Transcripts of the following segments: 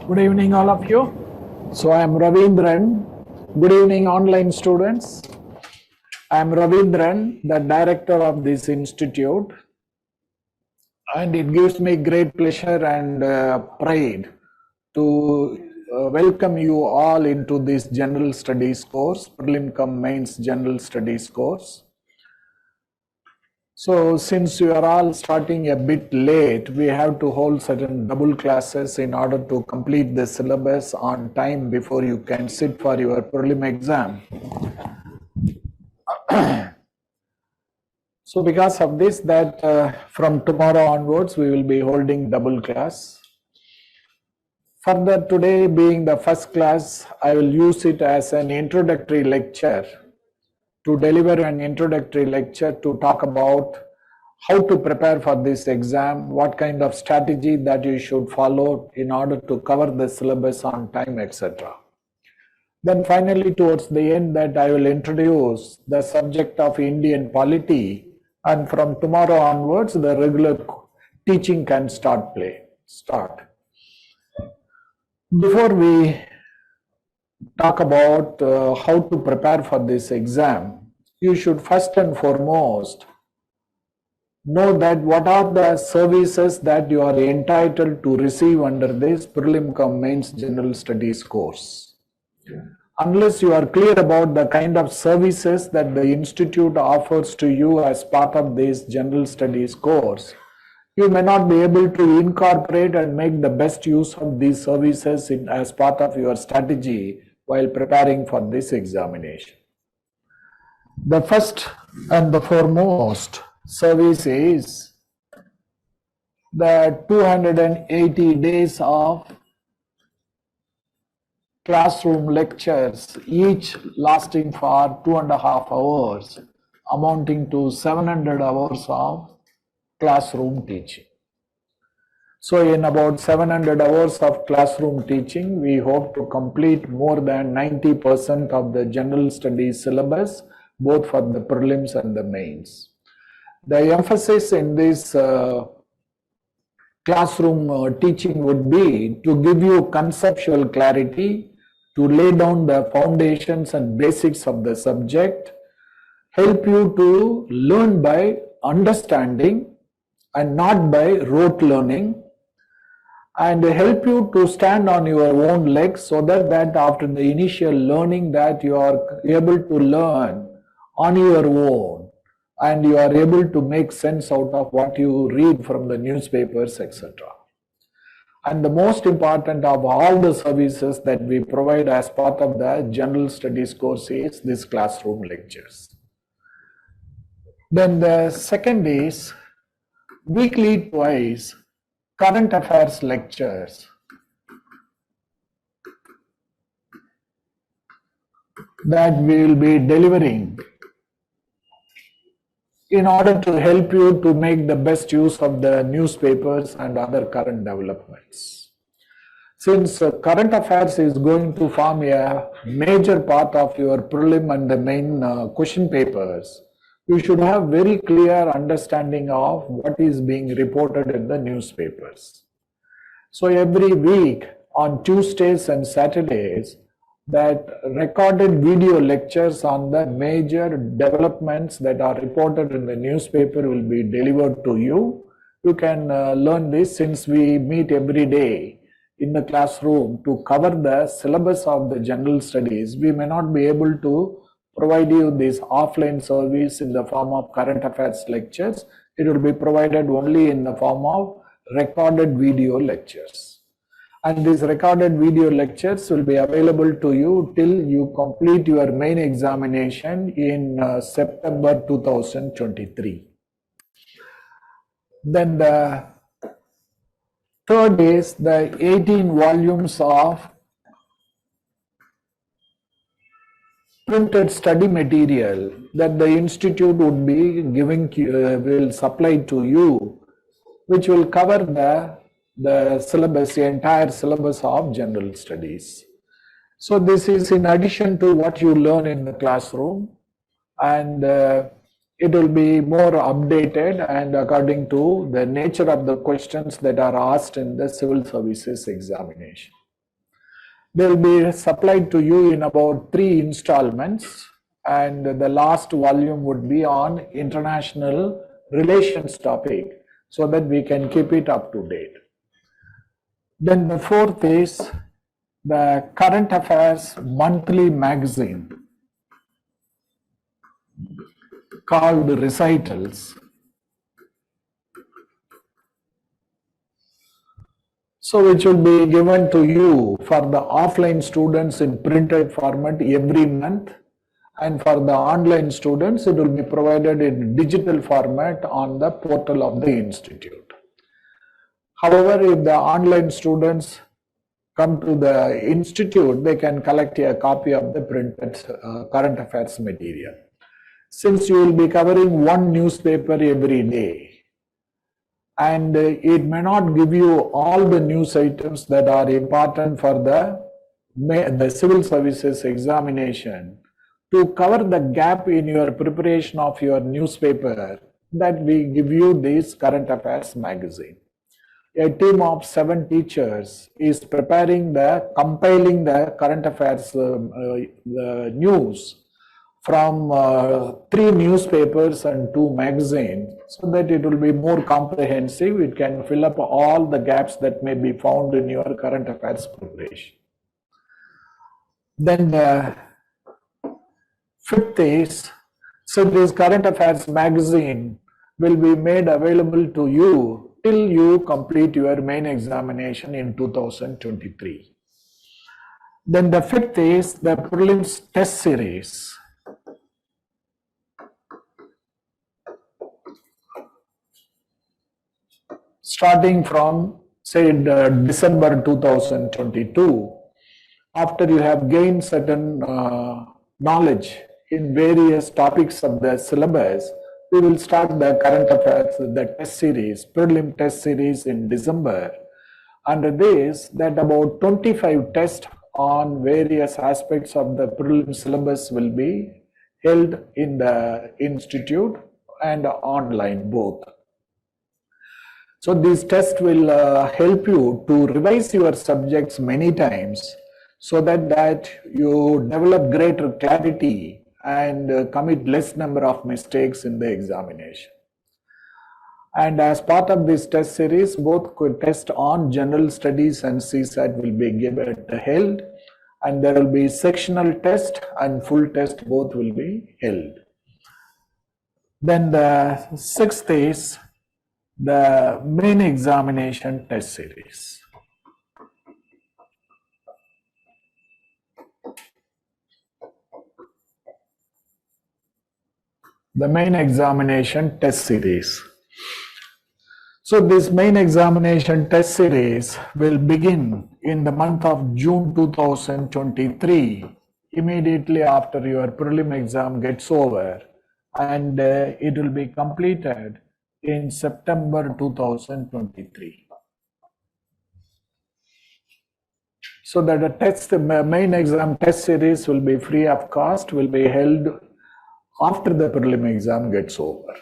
Good evening, all of you. So I am Ravindran. Good evening, online students. I am Ravindran, the director of this institute, and it gives me great pleasure and pride to welcome you all into this General Studies course, Prelim cum Mains General Studies course. So since you are all starting a bit late, we have to hold certain double classes in order to complete the syllabus on time before you can sit for your prelim exam. So because of this, from tomorrow onwards, we will be holding double class. Further, today being the first class, I will use it as an introductory lecture to deliver an introductory lecture to talk about how to prepare for this exam, what kind of strategy that you should follow in order to cover the syllabus on time, etc. Then finally, towards the end, that I will introduce the subject of Indian polity, and from tomorrow onwards, the regular teaching can start. Before we talk about how to prepare for this exam, you should first and foremost know that what are the services that you are entitled to receive under this Prelim cum Mains General Studies course. Unless you are clear about the kind of services that the institute offers to you as part of this General Studies course, you may not be able to incorporate and make the best use of these services as part of your strategy while preparing for this examination. The first and the foremost service is the 280 days of classroom lectures, each lasting for 2.5 hours, amounting to 700 hours of classroom teaching. So in about 700 hours of classroom teaching, we hope to complete more than 90% of the general studies syllabus, both for the prelims and the mains. The emphasis in this classroom teaching would be to give you conceptual clarity, to lay down the foundations and basics of the subject, help you to learn by understanding and not by rote learning, and help you to stand on your own legs so that after the initial learning that you are able to learn on your own and you are able to make sense out of what you read from the newspapers, etc. And the most important of all the services that we provide as part of the general studies course is this classroom lectures. Then the second is weekly twice current affairs lectures that we will be delivering in order to help you to make the best use of the newspapers and other current developments. Since current affairs is going to form a major part of your prelim and the main question papers, you should have very clear understanding of what is being reported in the newspapers. So every week on Tuesdays and Saturdays, that recorded video lectures on the major developments that are reported in the newspaper will be delivered to you. You can learn this since we meet every day in the classroom to cover the syllabus of the general studies. We may not be able to provide you this offline service in the form of current affairs lectures. It will be provided only in the form of recorded video lectures. And these recorded video lectures will be available to you till you complete your main examination in September 2023. Then the third is the 18 volumes of printed study material that the institute would be giving, will supply to you, which will cover the syllabus, the entire syllabus of general studies. So this is in addition to what you learn in the classroom, and it will be more updated and according to the nature of the questions that are asked in the civil services examination. They'll be supplied to you in about 3 installments, and the last volume would be on international relations topic so that we can keep it up to date. Then the fourth is the Current Affairs monthly magazine called Recitals. So which will be given to you for the offline students in printed format every month, and for the online students it will be provided in digital format on the portal of the institute. However, if the online students come to the institute, they can collect a copy of the printed current affairs material. Since you will be covering one newspaper every day, and it may not give you all the news items that are important for the civil services examination, to cover the gap in your preparation of your newspaper, that we give you this Current Affairs magazine. A team of 7 teachers is compiling the current affairs news from 3 newspapers and 2 magazines, so that it will be more comprehensive. It can fill up all the gaps that may be found in your current affairs preparation. Then the fifth is, so this current affairs magazine will be made available to you till you complete your main examination in 2023. Then the fifth is the prelims test series. Starting from, say, December 2022, after you have gained certain knowledge in various topics of the syllabus, we will start the current affairs, the test series, prelim test series in December. Under this, that about 25 tests on various aspects of the prelim syllabus will be held in the institute and online both. So these tests will help you to revise your subjects many times, so that you develop greater clarity and commit less number of mistakes in the examination. And as part of this test series, both test on general studies and CSAT will be held, and there will be sectional test and full test, both will be held. Then the sixth is the main examination test series. The main examination test series. So this main examination test series will begin in the month of June 2023, immediately after your prelim exam gets over, and it will be completed in September 2023. So that the main exam test series will be free of cost, will be held after the prelim exam gets over.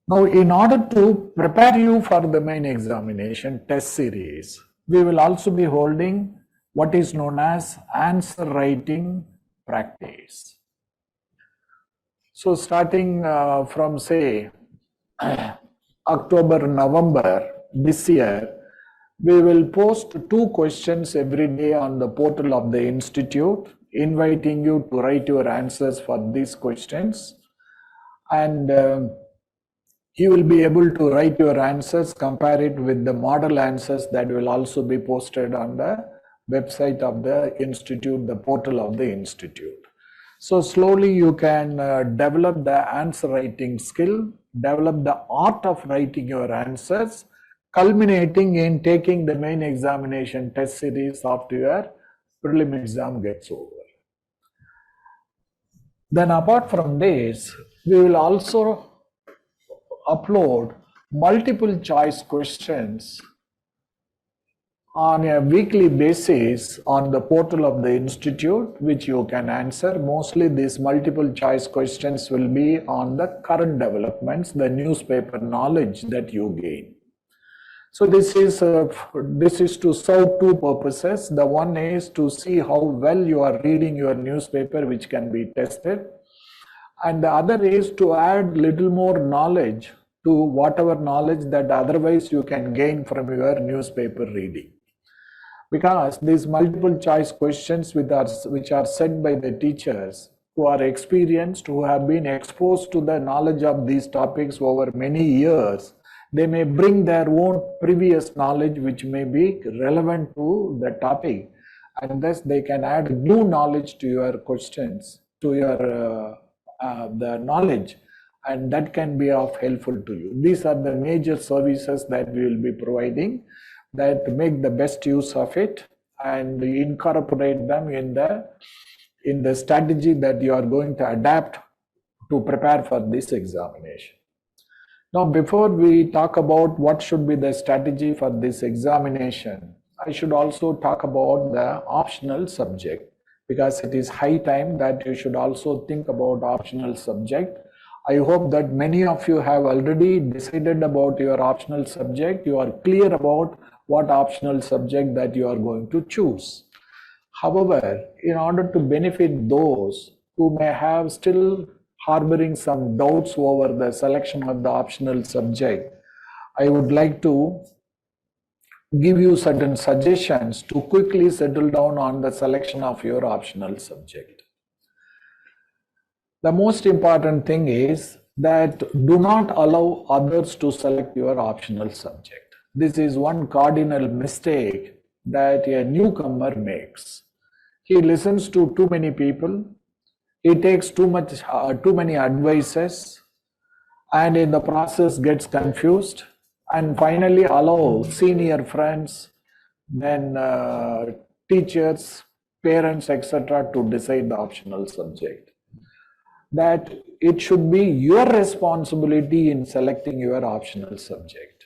Now, in order to prepare you for the main examination test series, we will also be holding what is known as answer writing practice. So starting from, say, October, November this year, we will post 2 questions every day on the portal of the institute, inviting you to write your answers for these questions. And you will be able to write your answers, compare it with the model answers that will also be posted on the website of the institute, the portal of the institute. So slowly you can develop the answer writing skill, develop the art of writing your answers, culminating in taking the main examination test series after your prelim exam gets over. Then apart from this, we will also upload multiple choice questions on a weekly basis on the portal of the institute, which you can answer. Mostly these multiple choice questions will be on the current developments, the newspaper knowledge that you gain. So this is to serve two purposes. The one is to see how well you are reading your newspaper, which can be tested, and the other is to add little more knowledge to whatever knowledge that otherwise you can gain from your newspaper reading. Because these multiple choice questions which are set by the teachers who are experienced, who have been exposed to the knowledge of these topics over many years, they may bring their own previous knowledge which may be relevant to the topic, and thus they can add new knowledge to your questions, to your the knowledge, and that can be of helpful to you. These are the major services that we will be providing, that make the best use of it and incorporate them in the strategy that you are going to adapt to prepare for this examination. Now, before we talk about what should be the strategy for this examination, I should also talk about the optional subject, because it is high time that you should also think about optional subject. I hope that many of you have already decided about your optional subject. You are clear about what optional subject that you are going to choose. However, in order to benefit those who may have still harboring some doubts over the selection of the optional subject, I would like to give you certain suggestions to quickly settle down on the selection of your optional subject. The most important thing is that do not allow others to select your optional subject. This is one cardinal mistake that a newcomer makes. He listens to too many people, he takes too many advices, and in the process gets confused, and finally allow senior friends, then teachers, parents, etc. to decide the optional subject. That it should be your responsibility in selecting your optional subject.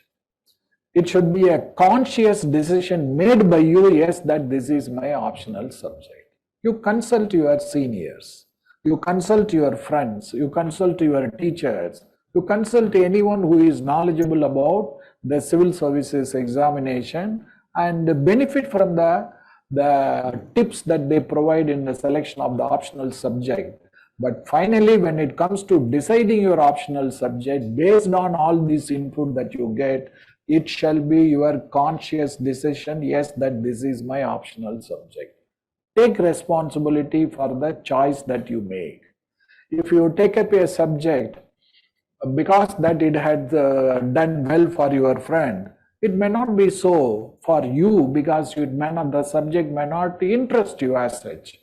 It should be a conscious decision made by you, yes, that this is my optional subject. You consult your seniors, you consult your friends, you consult your teachers, you consult anyone who is knowledgeable about the civil services examination and benefit from the tips that they provide in the selection of the optional subject. But finally, when it comes to deciding your optional subject, based on all this input that you get, it shall be your conscious decision, yes, that this is my optional subject. Take responsibility for the choice that you make. If you take up a subject because that it had done well for your friend, it may not be so for you, because the subject may not interest you as such.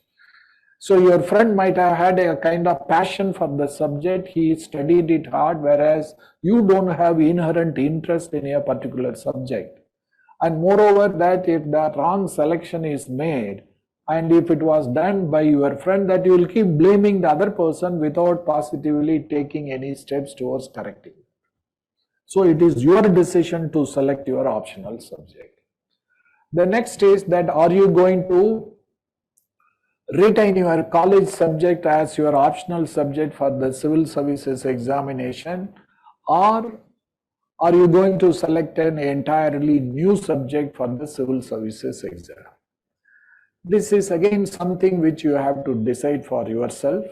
So your friend might have had a kind of passion for the subject, he studied it hard, whereas you don't have inherent interest in a particular subject. And moreover, that if the wrong selection is made, and if it was done by your friend, that you will keep blaming the other person without positively taking any steps towards correcting it. So it is your decision to select your optional subject. The next is that, are you going to retain your college subject as your optional subject for the civil services examination, or are you going to select an entirely new subject for the civil services exam? This is again something which you have to decide for yourself.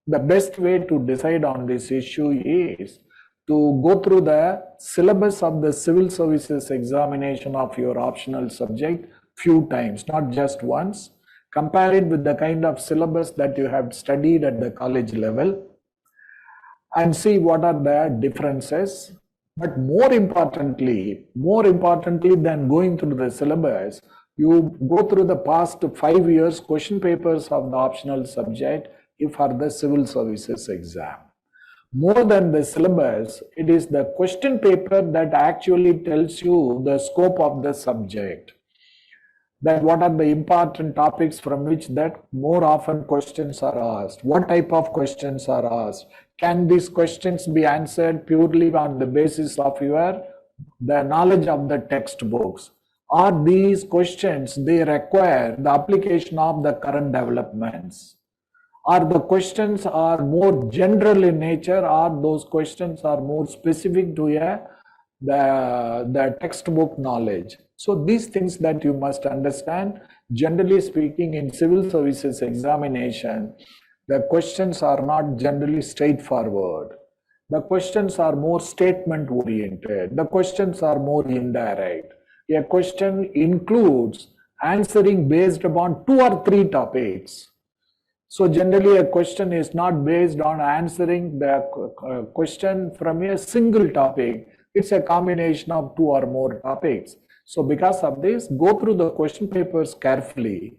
The best way to decide on this issue is to go through the syllabus of the civil services examination of your optional subject few times, not just once. Compare it with the kind of syllabus that you have studied at the college level and see what are the differences. But more importantly than going through the syllabus, you go through the past 5 years question papers of the optional subject for the civil services exam. More than the syllabus, it is the question paper that actually tells you the scope of the subject. That what are the important topics from which that more often questions are asked, what type of questions are asked, can these questions be answered purely on the basis of the knowledge of the textbooks, are these questions, they require the application of the current developments, are the questions are more general in nature, or those questions are more specific to the textbook knowledge. So these things that you must understand, generally speaking, in civil services examination, the questions are not generally straightforward. The questions are more statement oriented. The questions are more indirect. A question includes answering based upon 2 or 3 topics. So generally a question is not based on answering the question from a single topic. It's a combination of 2 or more topics. So because of this, go through the question papers carefully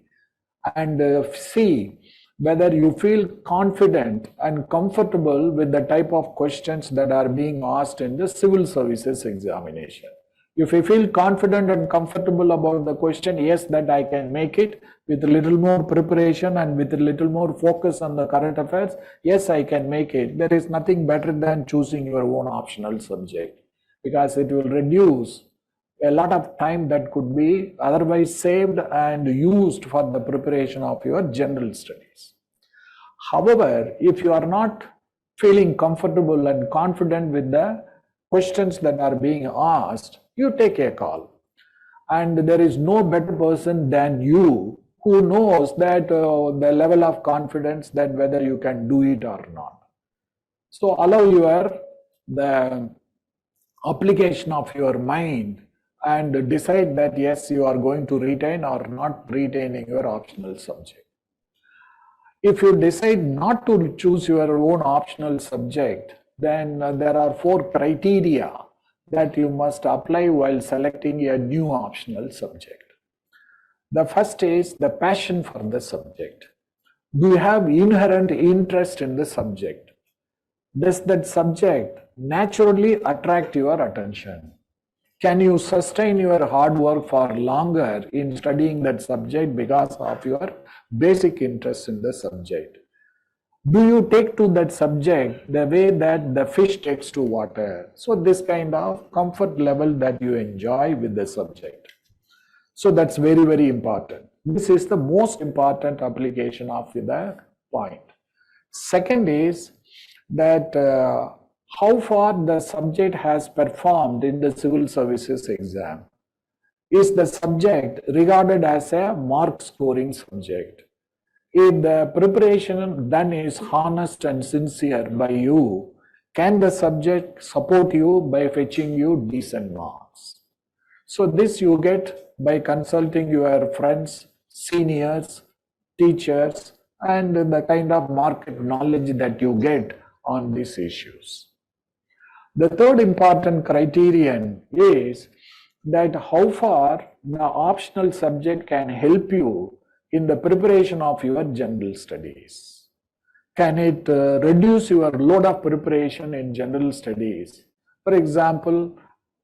and see whether you feel confident and comfortable with the type of questions that are being asked in the civil services examination. If you feel confident and comfortable about the question, yes, that I can make it with a little more preparation and with a little more focus on the current affairs, yes, I can make it. There is nothing better than choosing your own optional subject, because it will reduce a lot of time that could be otherwise saved and used for the preparation of your general studies. However, if you are not feeling comfortable and confident with the questions that are being asked, you take a call. And there is no better person than you who knows that the level of confidence that whether you can do it or not. So allow the application of your mind and decide that yes, you are going to retain or not retaining your optional subject. If you decide not to choose your own optional subject, then there are 4 criteria that you must apply while selecting a new optional subject. The first is the passion for the subject. Do you have inherent interest in the subject? Does that subject naturally attract your attention? Can you sustain your hard work for longer in studying that subject because of your basic interest in the subject? Do you take to that subject the way that the fish takes to water? So this kind of comfort level that you enjoy with the subject. So that's very, very important. This is the most important application of the point. Second is that how far the subject has performed in the civil services exam. Is the subject regarded as a mark scoring subject? If the preparation done is honest and sincere by you, can the subject support you by fetching you decent marks? So this you get by consulting your friends, seniors, teachers, and the kind of market knowledge that you get on these issues. The third important criterion is that how far the optional subject can help you in the preparation of your general studies. Can it reduce your load of preparation in general studies? For example,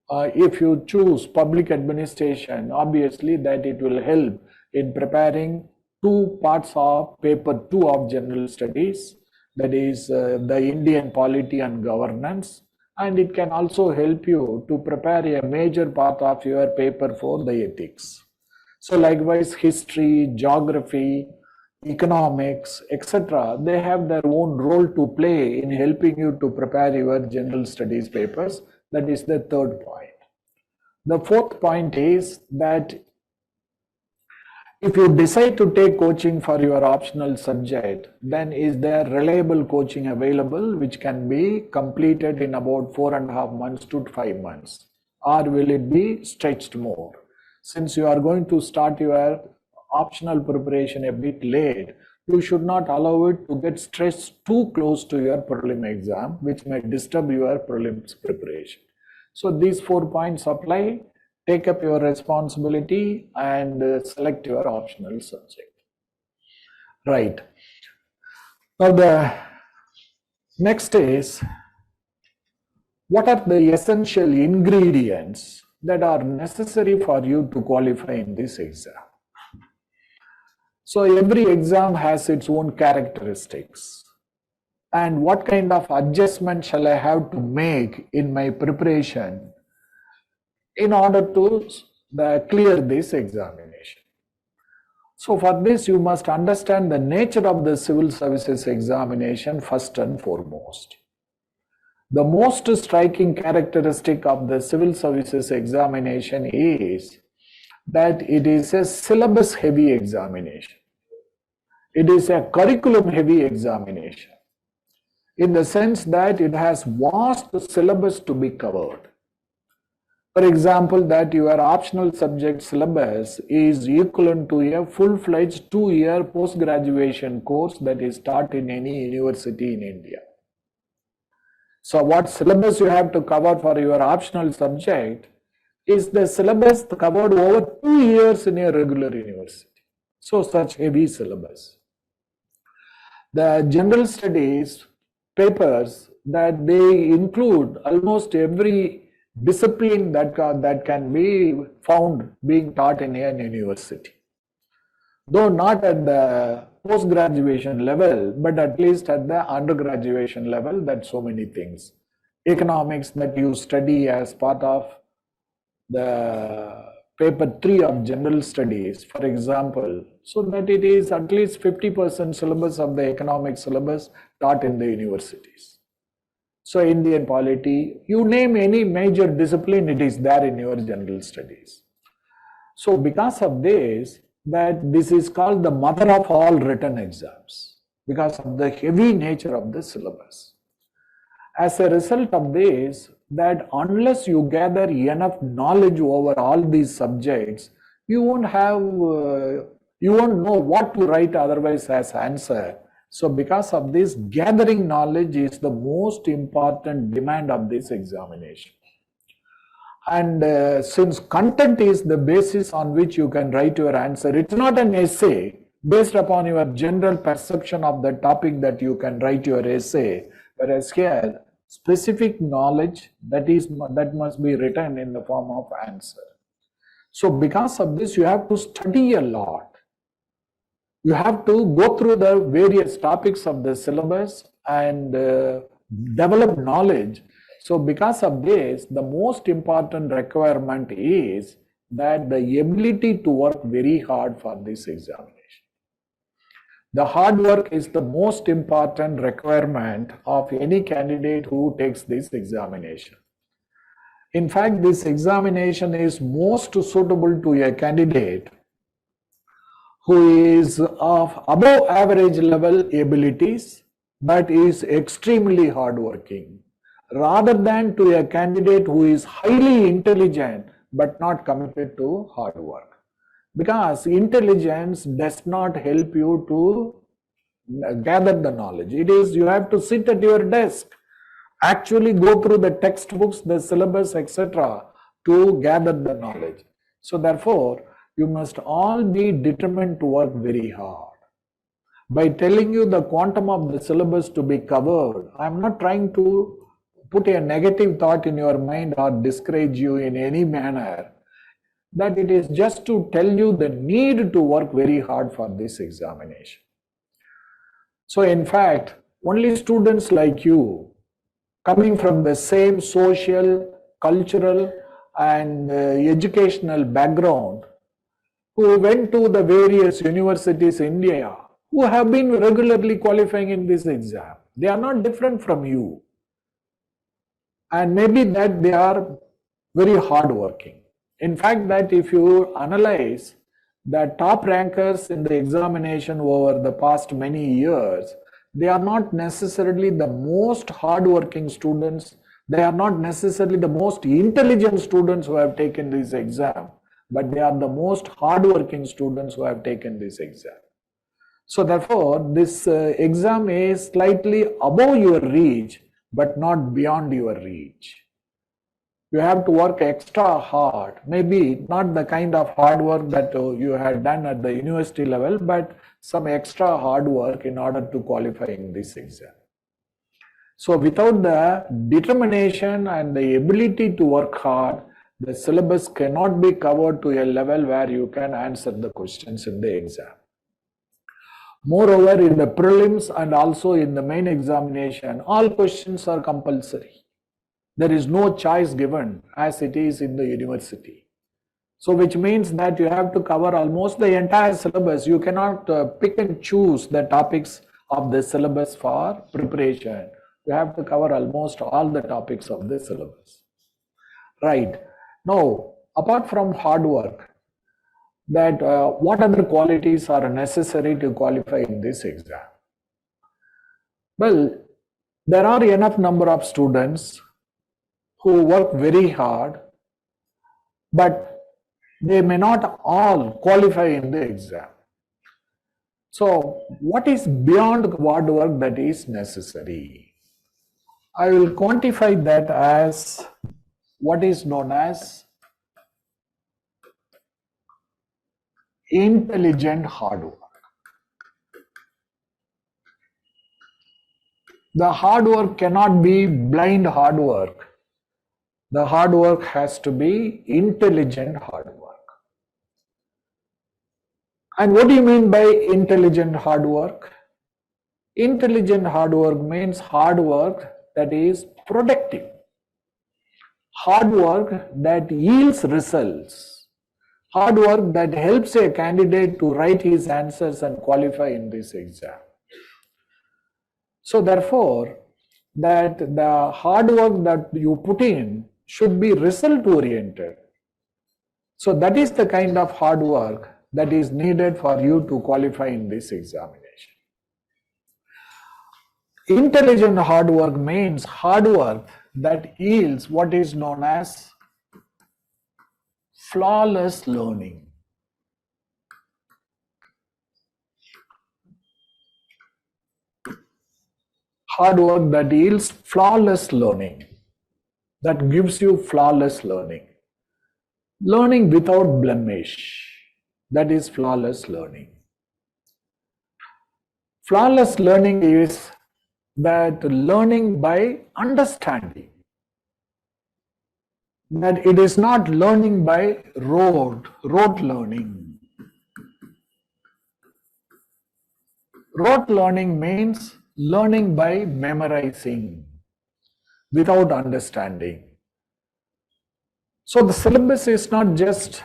if you choose public administration, obviously that it will help in preparing 2 parts of paper 2 of general studies, that is the Indian polity and governance, and it can also help you to prepare a major part of your paper 4, the ethics. So likewise, history, geography, economics, etc., they have their own role to play in helping you to prepare your general studies papers. That is the third point. The fourth point is that if you decide to take coaching for your optional subject, then is there reliable coaching available which can be completed in about 4.5 months to 5 months? Or will it be stretched more? Since you are going to start your optional preparation a bit late, you should not allow it to get stretched too close to your prelim exam, which may disturb your prelims preparation. So these 4 points apply. Take up your responsibility and select your optional subject. Right. Now the next is, what are the essential ingredients that are necessary for you to qualify in this exam? So every exam has its own characteristics. And what kind of adjustment shall I have to make in my preparation in order to clear this examination? So for this, you must understand the nature of the civil services examination first and foremost. The most striking characteristic of the civil services examination is that it is a syllabus heavy examination. It is a curriculum heavy examination in the sense that it has vast syllabus to be covered. For example, that your optional subject syllabus is equivalent to a full-fledged 2-year post-graduation course that is taught in any university in India. So what syllabus you have to cover for your optional subject is the syllabus covered over 2 years in a regular university. So such heavy syllabus. The general studies papers that they include almost every discipline that can be found being taught in an university. Though not at the post-graduation level, but at least at the undergraduation level, that so many things. Economics that you study as part of the paper 3 of general studies, for example, so that it is at least 50% syllabus of the economic syllabus taught in the universities. So Indian polity, you name any major discipline, it is there in your general studies. So because of this, that this is called the mother of all written exams, because of the heavy nature of the syllabus. As a result of this, that unless you gather enough knowledge over all these subjects, you won't know what to write otherwise as answer. So because of this, gathering knowledge is the most important demand of this examination. And since content is the basis on which you can write your answer, it's not an essay based upon your general perception of the topic that you can write your essay, whereas here, specific knowledge that must be written in the form of answer. So because of this, you have to study a lot. You have to go through the various topics of the syllabus and develop knowledge. So because of this, the most important requirement is that the ability to work very hard for this examination. The hard work is the most important requirement of any candidate who takes this examination. In fact, this examination is most suitable to a candidate who is of above average level abilities but is extremely hardworking, rather than to a candidate who is highly intelligent but not committed to hard work. Because intelligence does not help you to gather the knowledge. It is you have to sit at your desk, actually go through the textbooks, the syllabus, etc. to gather the knowledge. So therefore, you must all be determined to work very hard. By telling you the quantum of the syllabus to be covered, I am not trying to put a negative thought in your mind or discourage you in any manner. That it is just to tell you the need to work very hard for this examination. So in fact, only students like you, coming from the same social, cultural and educational background, who went to the various universities in India, who have been regularly qualifying in this exam. They are not different from you. And maybe that they are very hardworking. In fact, that if you analyze the top rankers in the examination over the past many years, they are not necessarily the most hardworking students. They are not necessarily the most intelligent students who have taken this exam, but they are the most hardworking students who have taken this exam. So therefore, this exam is slightly above your reach, but not beyond your reach. You have to work extra hard, maybe not the kind of hard work that you had done at the university level, but some extra hard work in order to qualify in this exam. So without the determination and the ability to work hard, the syllabus cannot be covered to a level where you can answer the questions in the exam. Moreover, in the prelims and also in the main examination, all questions are compulsory. There is no choice given as it is in the university. So which means that you have to cover almost the entire syllabus. You cannot pick and choose the topics of the syllabus for preparation. You have to cover almost all the topics of the syllabus. Right. Now, apart from hard work, that what other qualities are necessary to qualify in this exam? Well, there are enough number of students who work very hard, but they may not all qualify in the exam. So, what is beyond hard work that is necessary? I will quantify that as what is known as intelligent hard work. The hard work cannot be blind hard work. The hard work has to be intelligent hard work. And what do you mean by intelligent hard work? Intelligent hard work means hard work that is productive. Hard work that yields results. Hard work that helps a candidate to write his answers and qualify in this exam. So therefore, that the hard work that you put in should be result oriented. So that is the kind of hard work that is needed for you to qualify in this examination. Intelligent hard work means hard work that yields what is known as flawless learning. Hard work that yields flawless learning, that gives you flawless learning. Learning without blemish, that is flawless learning. Flawless learning is that learning by understanding, that it is not learning by rote learning. Rote learning means learning by memorizing without understanding. So the syllabus is not just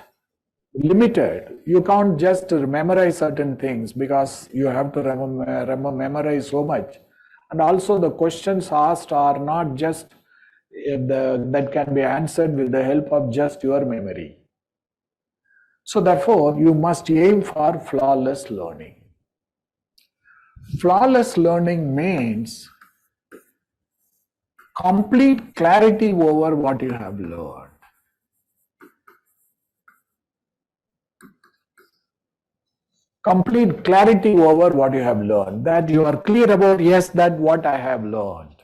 limited. You can't just memorize certain things because you have to memorize so much. And also the questions asked are not just that can be answered with the help of just your memory. So therefore, you must aim for flawless learning. Flawless learning means complete clarity over what you have learned. Complete clarity over what you have learned, that you are clear about, yes, that what I have learned.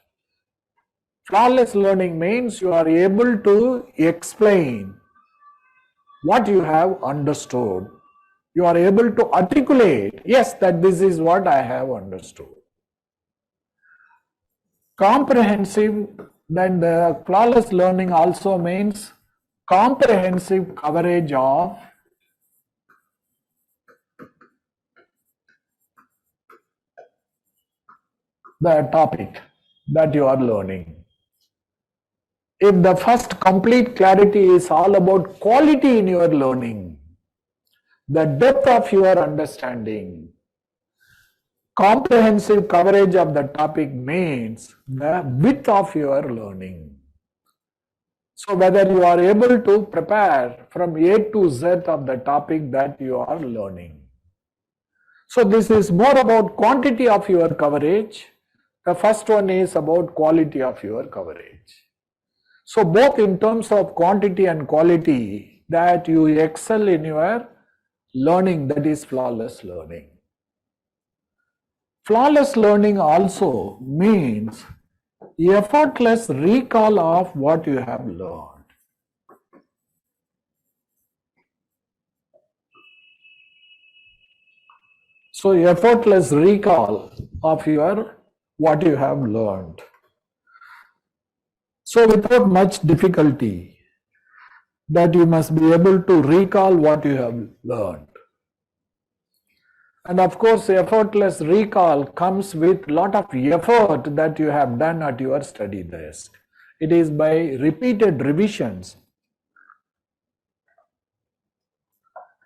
Flawless learning means you are able to explain what you have understood. You are able to articulate, yes, that this is what I have understood. Comprehensive, then the flawless learning also means comprehensive coverage of the topic that you are learning. If the first complete clarity is all about quality in your learning, the depth of your understanding, comprehensive coverage of the topic means the width of your learning. So whether you are able to prepare from A to Z of the topic that you are learning. So this is more about quantity of your coverage. The first one is about quality of your coverage. So both in terms of quantity and quality, that you excel in your learning, that is flawless learning. Flawless learning also means effortless recall of what you have learned. So effortless recall of what you have learned. So without much difficulty, that you must be able to recall what you have learned. And of course, effortless recall comes with lot of effort that you have done at your study desk. It is by repeated revisions,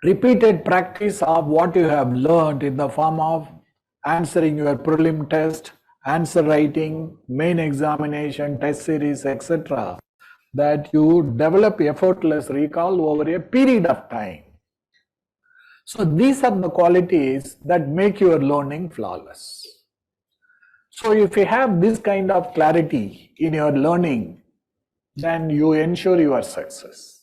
repeated practice of what you have learned in the form of answering your prelim test, answer writing, main examination, test series, etc., that you develop effortless recall over a period of time. So these are the qualities that make your learning flawless. So if you have this kind of clarity in your learning, then you ensure your success.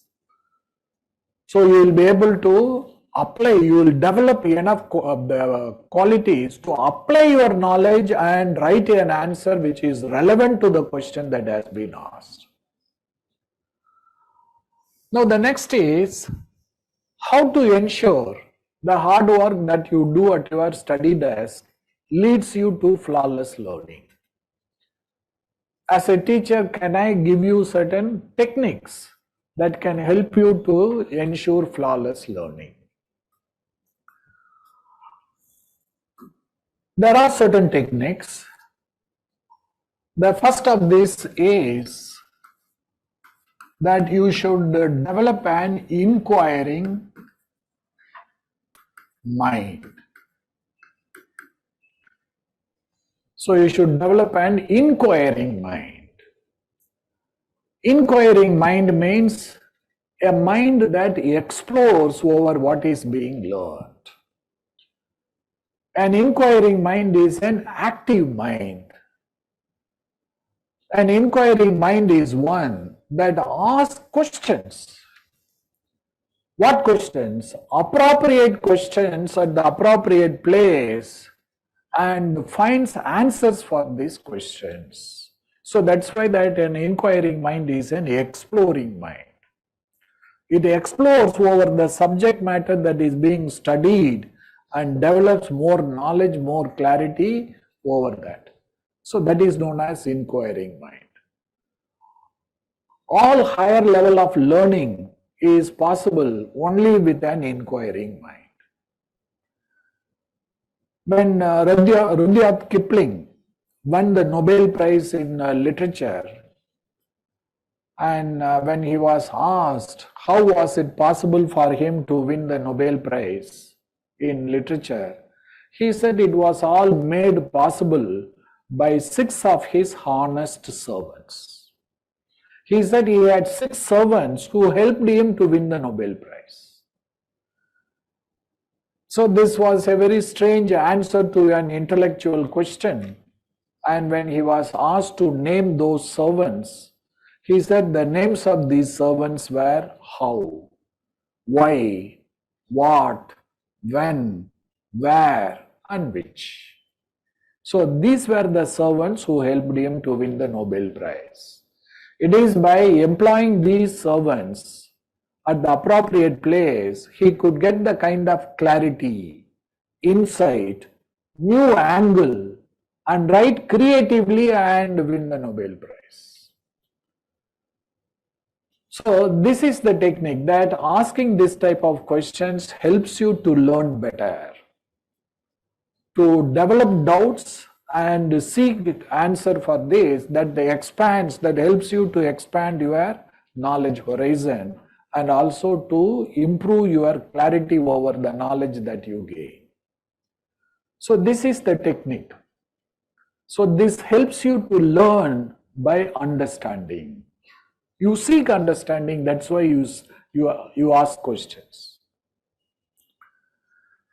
So you will be able to apply, you will develop enough qualities to apply your knowledge and write an answer which is relevant to the question that has been asked. Now the next is how to ensure the hard work that you do at your study desk leads you to flawless learning. As a teacher, can I give you certain techniques that can help you to ensure flawless learning? There are certain techniques. The first of this is that you should develop an inquiring mind. So you should develop an inquiring mind. Inquiring mind means a mind that explores over what is being learned. An inquiring mind is an active mind. An inquiring mind is one that asks questions. What questions? Appropriate questions at the appropriate place and finds answers for these questions. So that's why that an inquiring mind is an exploring mind. It explores over the subject matter that is being studied and develops more knowledge, more clarity over that. So that is known as inquiring mind. All higher level of learning is possible only with an inquiring mind. When Rudyard Kipling won the Nobel Prize in Literature, and when he was asked how was it possible for him to win the Nobel Prize in Literature, he said it was all made possible by 6 of his honest servants. He said he had 6 servants who helped him to win the Nobel Prize. So this was a very strange answer to an intellectual question. And when he was asked to name those servants, he said the names of these servants were how, why, what, when, where, and which. So these were the servants who helped him to win the Nobel Prize. It is by employing these servants at the appropriate place, he could get the kind of clarity, insight, new angle, and write creatively and win the Nobel Prize. So this is the technique that asking this type of questions helps you to learn better, to develop doubts and seek answer for this, that expands, that helps you to expand your knowledge horizon and also to improve your clarity over the knowledge that you gain. So this is the technique. So this helps you to learn by understanding. You seek understanding, that's why you ask questions.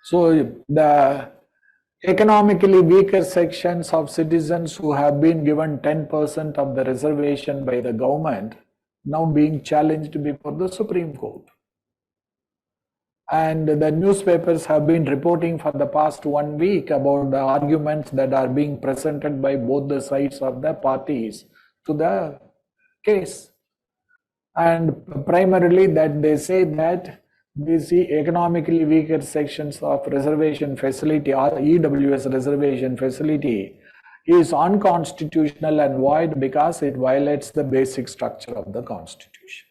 So the economically weaker sections of citizens who have been given 10% of the reservation by the government now being challenged before the Supreme Court. And the newspapers have been reporting for the past 1 week about the arguments that are being presented by both the sides of the parties to the case. And primarily that they say that these economically weaker sections of reservation facility or EWS reservation facility is unconstitutional and void because it violates the basic structure of the Constitution.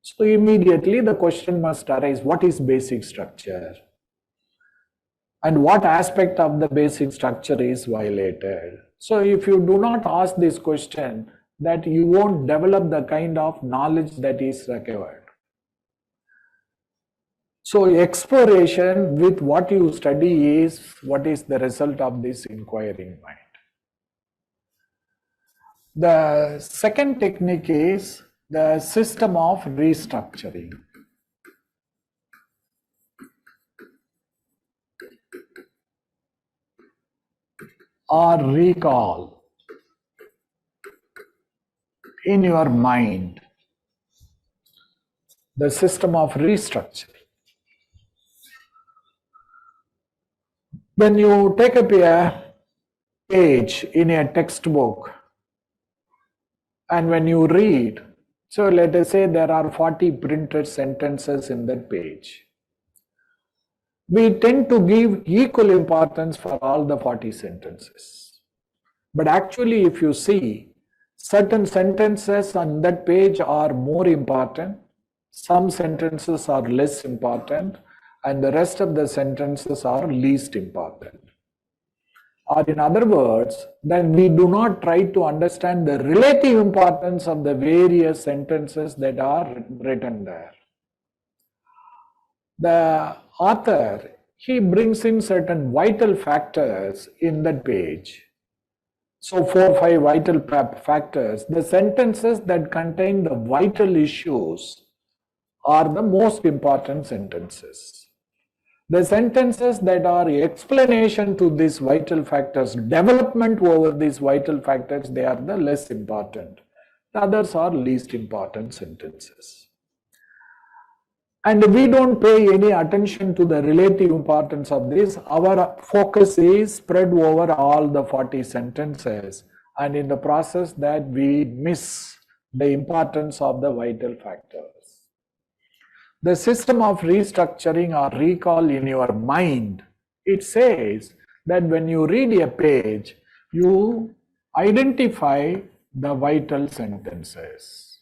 So immediately the question must arise, what is basic structure? And what aspect of the basic structure is violated? So if you do not ask this question, that you won't develop the kind of knowledge that is required. So exploration with what you study is what is the result of this inquiring mind. The second technique is the system of restructuring. Or recall in your mind. The system of restructuring. When you take up a page in a textbook and when you read, so let us say there are 40 printed sentences in that page. We tend to give equal importance for all the 40 sentences. But actually, if you see, certain sentences on that page are more important, some sentences are less important, and the rest of the sentences are least important. Or in other words, then we do not try to understand the relative importance of the various sentences that are written there. The author, he brings in certain vital factors in that page. So 4 or 5 vital factors. The sentences that contain the vital issues are the most important sentences. The sentences that are explanation to these vital factors, development over these vital factors, they are the less important. The others are least important sentences. And we don't pay any attention to the relative importance of this. Our focus is spread over all the 40 sentences, and in the process that we miss the importance of the vital factors. The system of restructuring or recall in your mind, it says that when you read a page, you identify the vital sentences.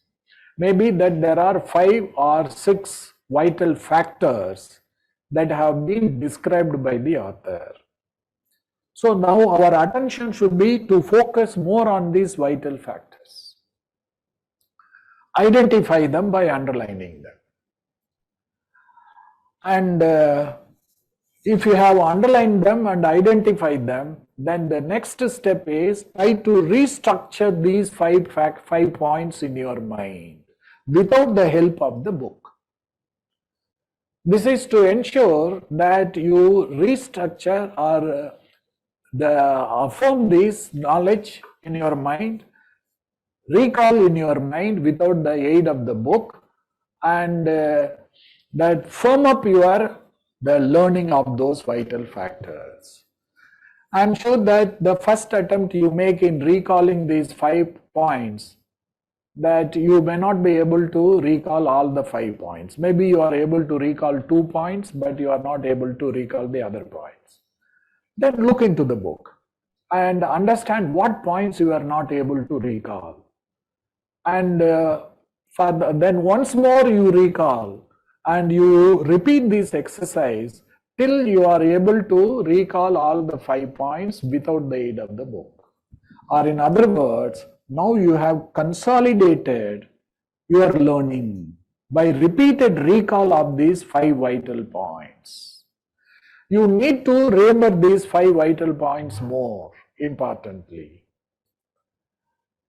Maybe that there are 5 or 6 vital factors that have been described by the author. So now our attention should be to focus more on these vital factors. Identify them by underlining them. And if you have underlined them and identified them, then the next step is try to restructure these 5 points in your mind without the help of the book. This is to ensure that you restructure or affirm this knowledge in your mind, recall in your mind without the aid of the book, and that firm up the learning of those vital factors. I am sure that the first attempt you make in recalling these 5 points, that you may not be able to recall all the 5 points. Maybe you are able to recall 2 points, but you are not able to recall the other points. Then look into the book and understand what points you are not able to recall. And then once more you recall and you repeat this exercise till you are able to recall all the 5 points without the aid of the book. Or in other words, now you have consolidated your learning by repeated recall of these 5 vital points. You need to remember these 5 vital points more importantly.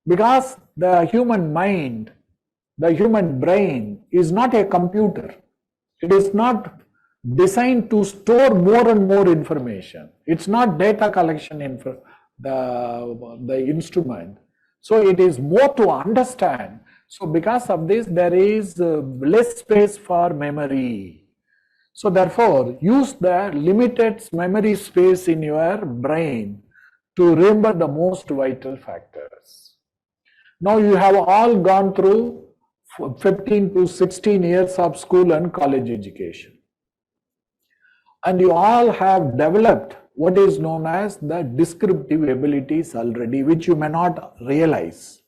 Because the human mind, the human brain is not a computer. It is not designed to store more and more information. It's not data collection the instrument. So it is more to understand. So because of this, there is less space for memory. So therefore, use the limited memory space in your brain to remember the most vital factors. Now you have all gone through 15 to 16 years of school and college education. And you all have developed what is known as the descriptive abilities already, which you may not realize.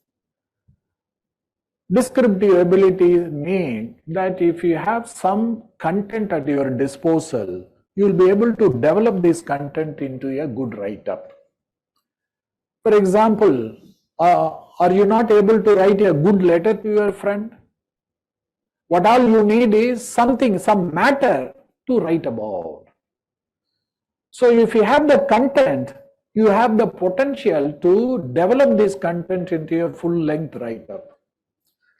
Descriptive abilities mean that if you have some content at your disposal, you will be able to develop this content into a good write-up. For example, are you not able to write a good letter to your friend? What all you need is something, some matter to write about. So if you have the content, you have the potential to develop this content into a full-length write-up.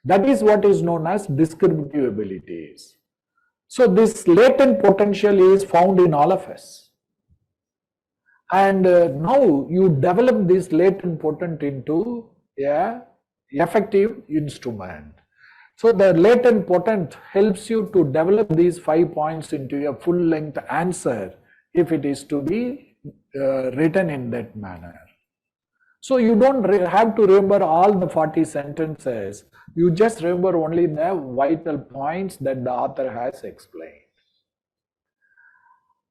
That is what is known as descriptive abilities. So this latent potential is found in all of us. And now you develop this latent potential into a effective instrument. So the latent potential helps you to develop these 5 points into a full-length answer if it is to be written in that manner. So you don't have to remember all the 40 sentences. You just remember only the vital points that the author has explained.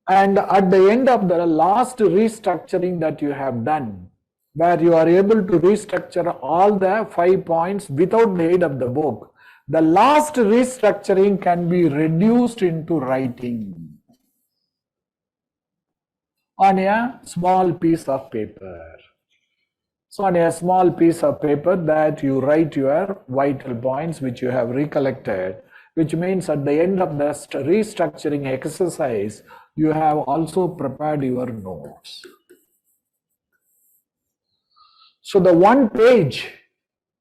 And at the end of the last restructuring that you have done, where you are able to restructure all the 5 points without the aid of the book, the last restructuring can be reduced into writing on a small piece of paper. So on a small piece of paper that you write your vital points which you have recollected, which means at the end of the restructuring exercise, you have also prepared your notes. So the 1 page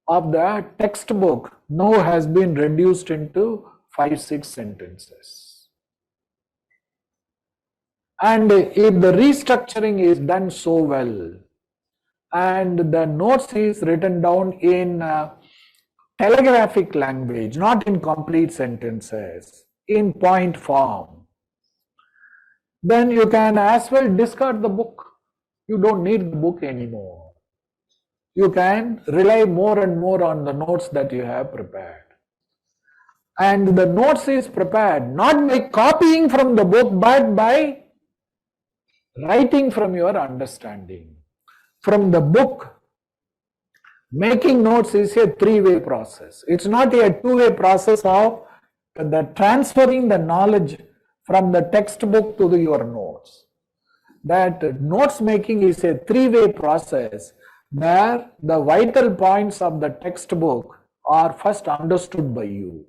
of the textbook now has been reduced into 5-6 sentences. And if the restructuring is done so well, and the notes is written down in telegraphic language, not in complete sentences, in point form, then you can as well discard the book. You don't need the book anymore. You can rely more and more on the notes that you have prepared. And the notes is prepared not by copying from the book, but by writing from your understanding. From the book, making notes is a 3-way process. It's not a 2-way process of the transferring the knowledge from the textbook to your notes. That notes making is a 3-way process where the vital points of the textbook are first understood by you.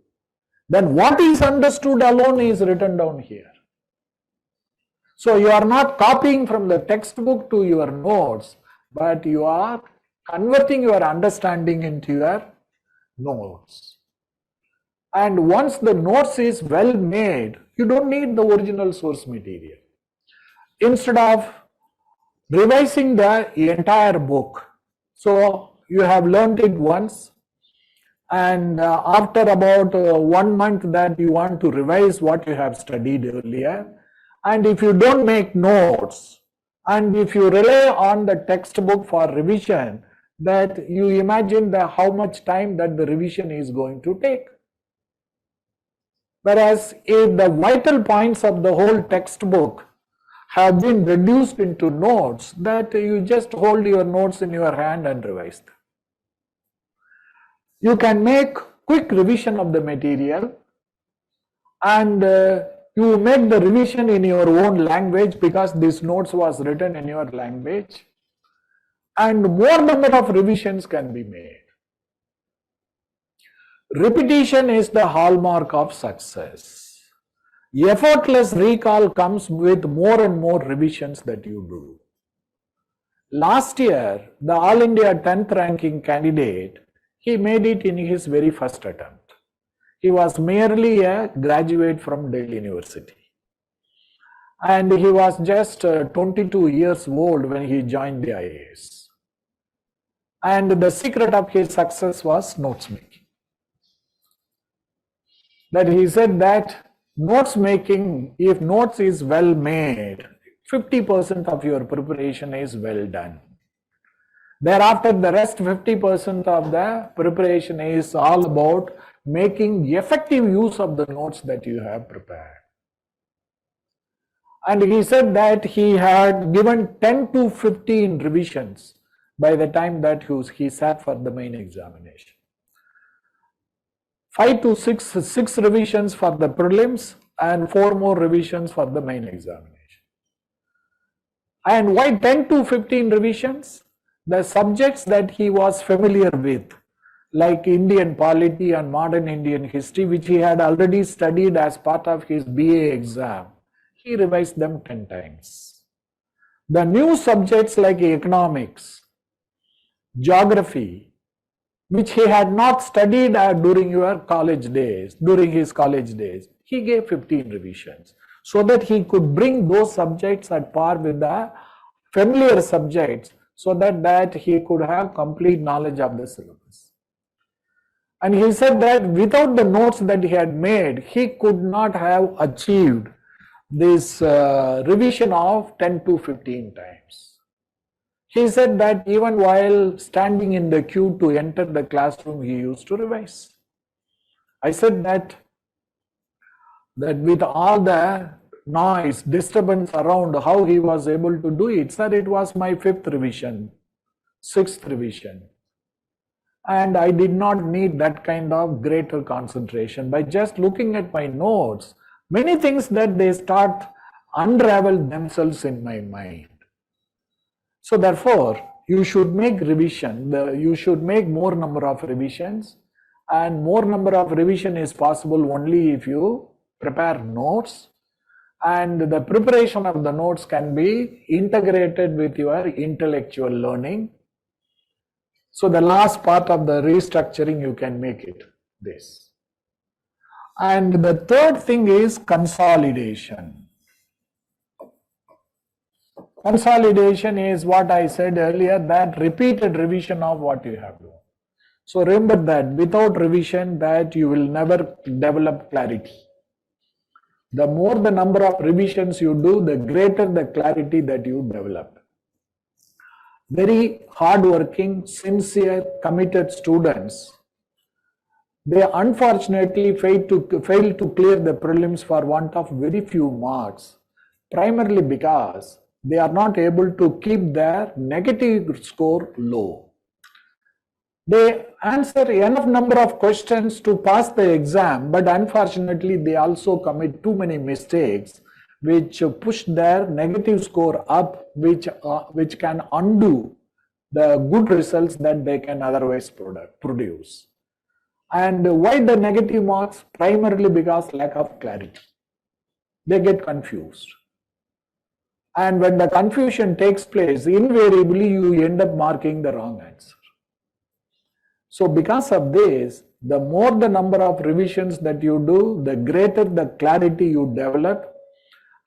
Then what is understood alone is written down here. So you are not copying from the textbook to your notes, but you are converting your understanding into your notes. And once the notes is well made, you don't need the original source material. Instead of revising the entire book, so you have learned it once, and after about 1 month that you want to revise what you have studied earlier, and if you don't make notes, and if you rely on the textbook for revision, that you imagine how much time that the revision is going to take. Whereas if the vital points of the whole textbook have been reduced into notes, that you just hold your notes in your hand and revise them. You can make quick revision of the material, and you make the revision in your own language because this notes was written in your language, and more number of revisions can be made. Repetition is the hallmark of success. Effortless recall comes with more and more revisions that you do. Last year, the All India 10th ranking candidate, he made it in his very first attempt. He was merely a graduate from Delhi University. And he was just 22 years old when he joined the IAS. And the secret of his success was notes making. That he said that notes making, if notes is well made, 50% of your preparation is well done. Thereafter, the rest 50% of the preparation is all about making effective use of the notes that you have prepared. And he said that he had given 10 to 15 revisions by the time that he sat for the main examination. 5 to 6 revisions for the prelims and 4 more revisions for the main examination. And why 10 to 15 revisions? The subjects that he was familiar with, like Indian polity and modern Indian history, which he had already studied as part of his BA exam, he revised them 10 times. The new subjects like economics, geography, which he had not studied during his college days, he gave 15 revisions so that he could bring those subjects at par with the familiar subjects, so that he could have complete knowledge of the syllabus. And he said that without the notes that he had made, he could not have achieved this revision of 10 to 15 times. He said that even while standing in the queue to enter the classroom, he used to revise. I said that with all the noise, disturbance around, how he was able to do it. Sir, it was my 5th revision, 6th revision. And I did not need that kind of greater concentration. By just looking at my notes, many things that they start unravel themselves in my mind. So therefore, you should make revision. You should make more number of revisions, and more number of revision is possible only if you prepare notes, and the preparation of the notes can be integrated with your intellectual learning. So the last part of the restructuring, you can make it this. And the third thing is consolidation. Consolidation is what I said earlier, that repeated revision of what you have done. So remember that without revision, that you will never develop clarity. The more the number of revisions you do, the greater the clarity that you develop. Very hardworking, sincere, committed students, they unfortunately fail to clear the prelims for want of very few marks, primarily because they are not able to keep their negative score low. They answer enough number of questions to pass the exam, but unfortunately they also commit too many mistakes which push their negative score up, which can undo the good results that they can otherwise produce. And why the negative marks? Primarily because lack of clarity. They get confused. And when the confusion takes place, invariably you end up marking the wrong answer. So because of this, the more the number of revisions that you do, the greater the clarity you develop,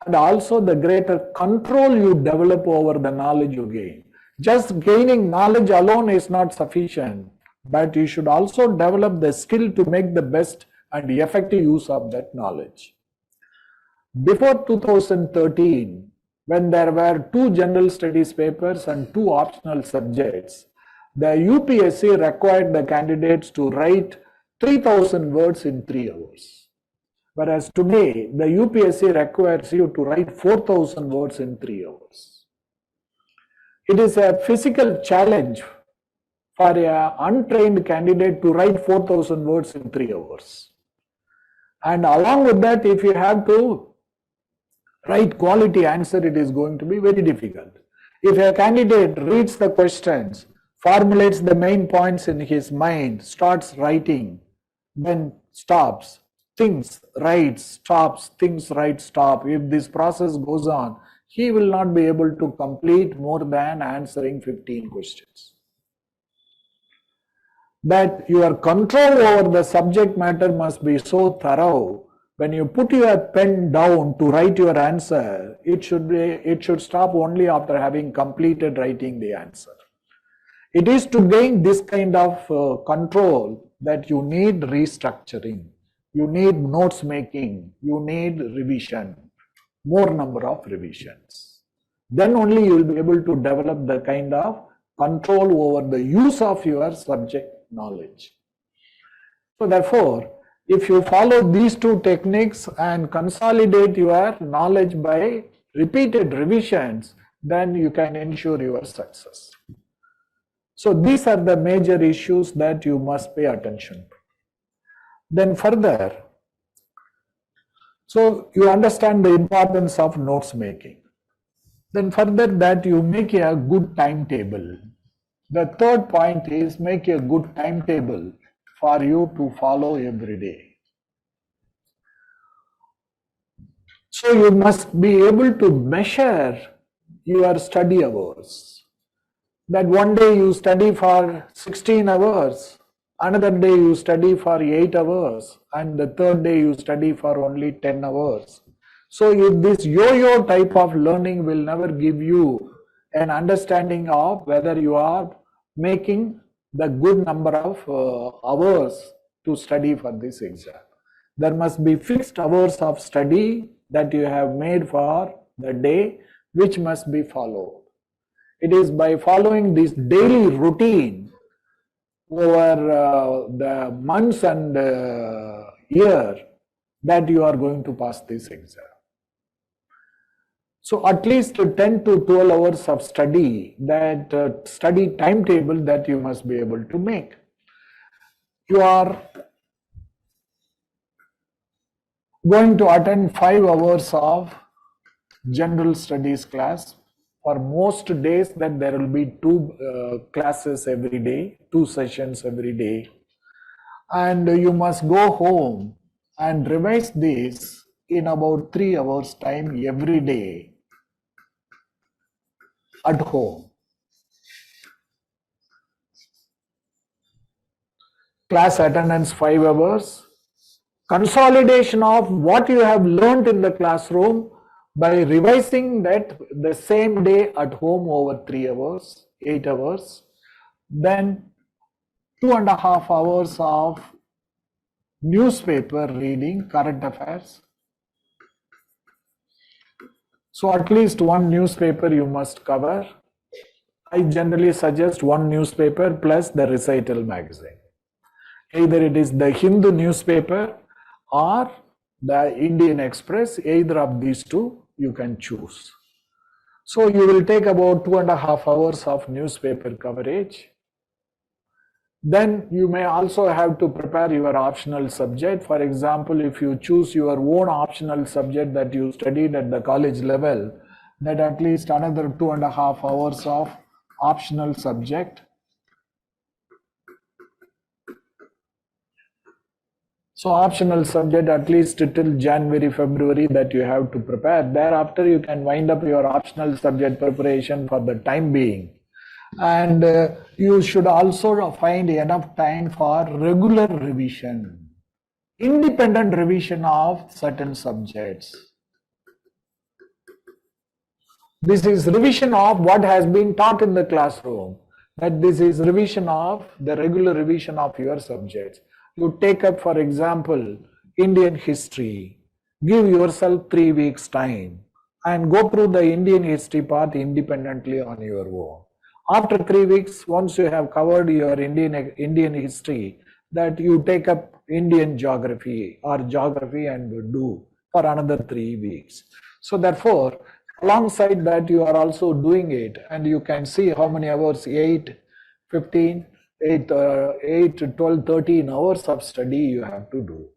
and also the greater control you develop over the knowledge you gain. Just gaining knowledge alone is not sufficient, but you should also develop the skill to make the best and effective use of that knowledge. Before 2013, when there were 2 general studies papers and 2 optional subjects, the UPSC required the candidates to write 3,000 words in 3 hours. Whereas today, the UPSC requires you to write 4,000 words in 3 hours. It is a physical challenge for an untrained candidate to write 4,000 words in 3 hours. And along with that, if you have to write quality answer, it is going to be very difficult. If a candidate reads the questions, formulates the main points in his mind, starts writing, then stops, thinks, writes, stops, thinks, writes, stop. If this process goes on, he will not be able to complete more than answering 15 questions. That your control over the subject matter must be so thorough. When you put your pen down to write your answer, it should stop only after having completed writing the answer. It is to gain this kind of control that you need restructuring, you need notes making, you need revision, more number of revisions. Then only you will be able to develop the kind of control over the use of your subject knowledge. So therefore, if you follow these 2 techniques and consolidate your knowledge by repeated revisions, then you can ensure your success. So these are the major issues that you must pay attention to. Then further, so you understand the importance of notes making. Then further, that you make a good timetable. The third point is make a good timetable for you to follow every day. So you must be able to measure your study hours. That one day you study for 16 hours, another day you study for 8 hours, and the third day you study for only 10 hours. So if this yo-yo type of learning will never give you an understanding of whether you are making the good number of hours to study for this exam. There must be fixed hours of study that you have made for the day, which must be followed. It is by following this daily routine over the months and year that you are going to pass this exam. So at least 10 to 12 hours of study, that study timetable that you must be able to make. You are going to attend 5 hours of general studies class. For most days that there will be 2 classes every day, 2 sessions every day. And you must go home and revise this in about 3 hours time every day at home. Class attendance 5 hours. Consolidation of what you have learned in the classroom by revising that the same day at home over 3 hours, 8 hours. Then 2.5 hours of newspaper reading, current affairs. So at least 1 newspaper you must cover. I generally suggest 1 newspaper plus the recital magazine. Either it is the Hindu newspaper or the Indian Express, either of these 2 you can choose. So you will take about 2.5 hours of newspaper coverage. Then you may also have to prepare your optional subject. For example, if you choose your own optional subject that you studied at the college level, that at least another 2.5 hours of optional subject. So optional subject at least till January, February that you have to prepare. Thereafter you can wind up your optional subject preparation for the time being. And you should also find enough time for regular revision, independent revision of certain subjects. This is revision of what has been taught in the classroom. That this is revision of the regular revision of your subjects. You take up, for example, Indian history. Give yourself 3 weeks time and go through the Indian history part independently on your own. After 3 weeks, once you have covered your Indian history, that you take up Indian geography or geography and do for another 3 weeks. So therefore, alongside that you are also doing it, and you can see how many hours, 8, 15, 8, 12, 13 hours of study you have to do.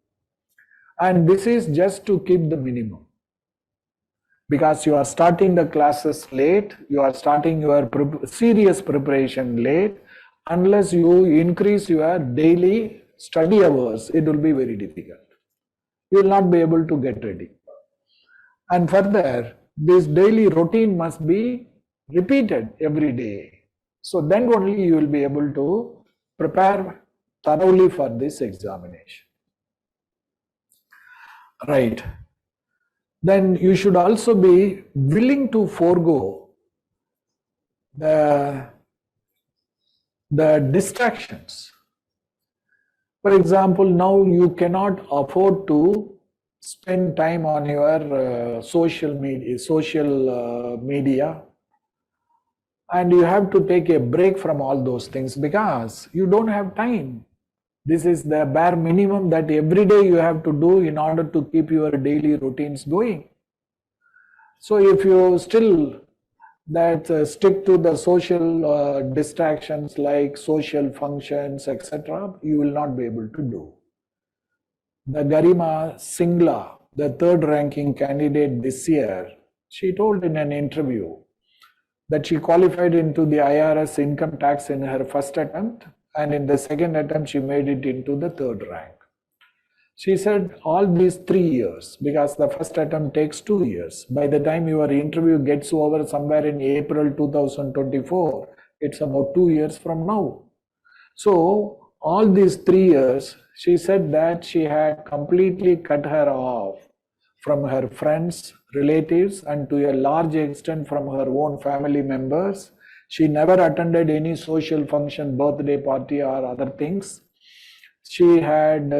And this is just to keep the minimum. Because you are starting the classes late, you are starting your serious preparation late. Unless you increase your daily study hours, it will be very difficult. You will not be able to get ready. And further, this daily routine must be repeated every day. So then only you will be able to prepare thoroughly for this examination. Right. Then you should also be willing to forego the distractions. For example, now you cannot afford to spend time on your social media, and you have to take a break from all those things because you don't have time. This is the bare minimum that every day you have to do in order to keep your daily routines going. So if you still stick to the social distractions like social functions, etc., you will not be able to do. The Garima Singla, the 3rd ranking candidate this year, she told in an interview that she qualified into the IRS income tax in her first attempt, and in the second attempt she made it into the 3rd rank. She said all these 3 years, because the first attempt takes 2 years. By the time your interview gets over somewhere in April 2024, it's about 2 years from now. So all these 3 years, she said that she had completely cut her off from her friends, relatives, and to a large extent from her own family members. She never attended any social function, birthday party, or other things. She had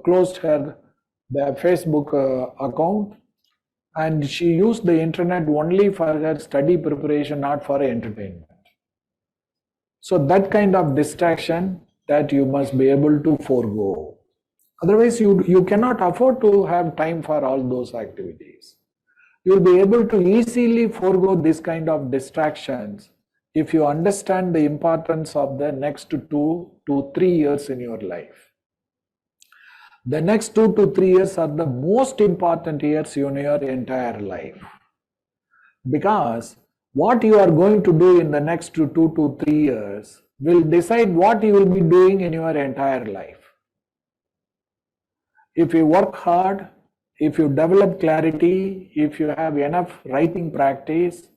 closed the Facebook account, and she used the internet only for her study preparation, not for entertainment. So that kind of distraction that you must be able to forego. Otherwise, you cannot afford to have time for all those activities. You'll be able to easily forego this kind of distractions if you understand the importance of the next 2 to 3 years in your life. The next 2 to 3 years are the most important years in your entire life, because what you are going to do in the next 2 to 3 years will decide what you will be doing in your entire life. If you work hard, if you develop clarity, if you have enough writing practice,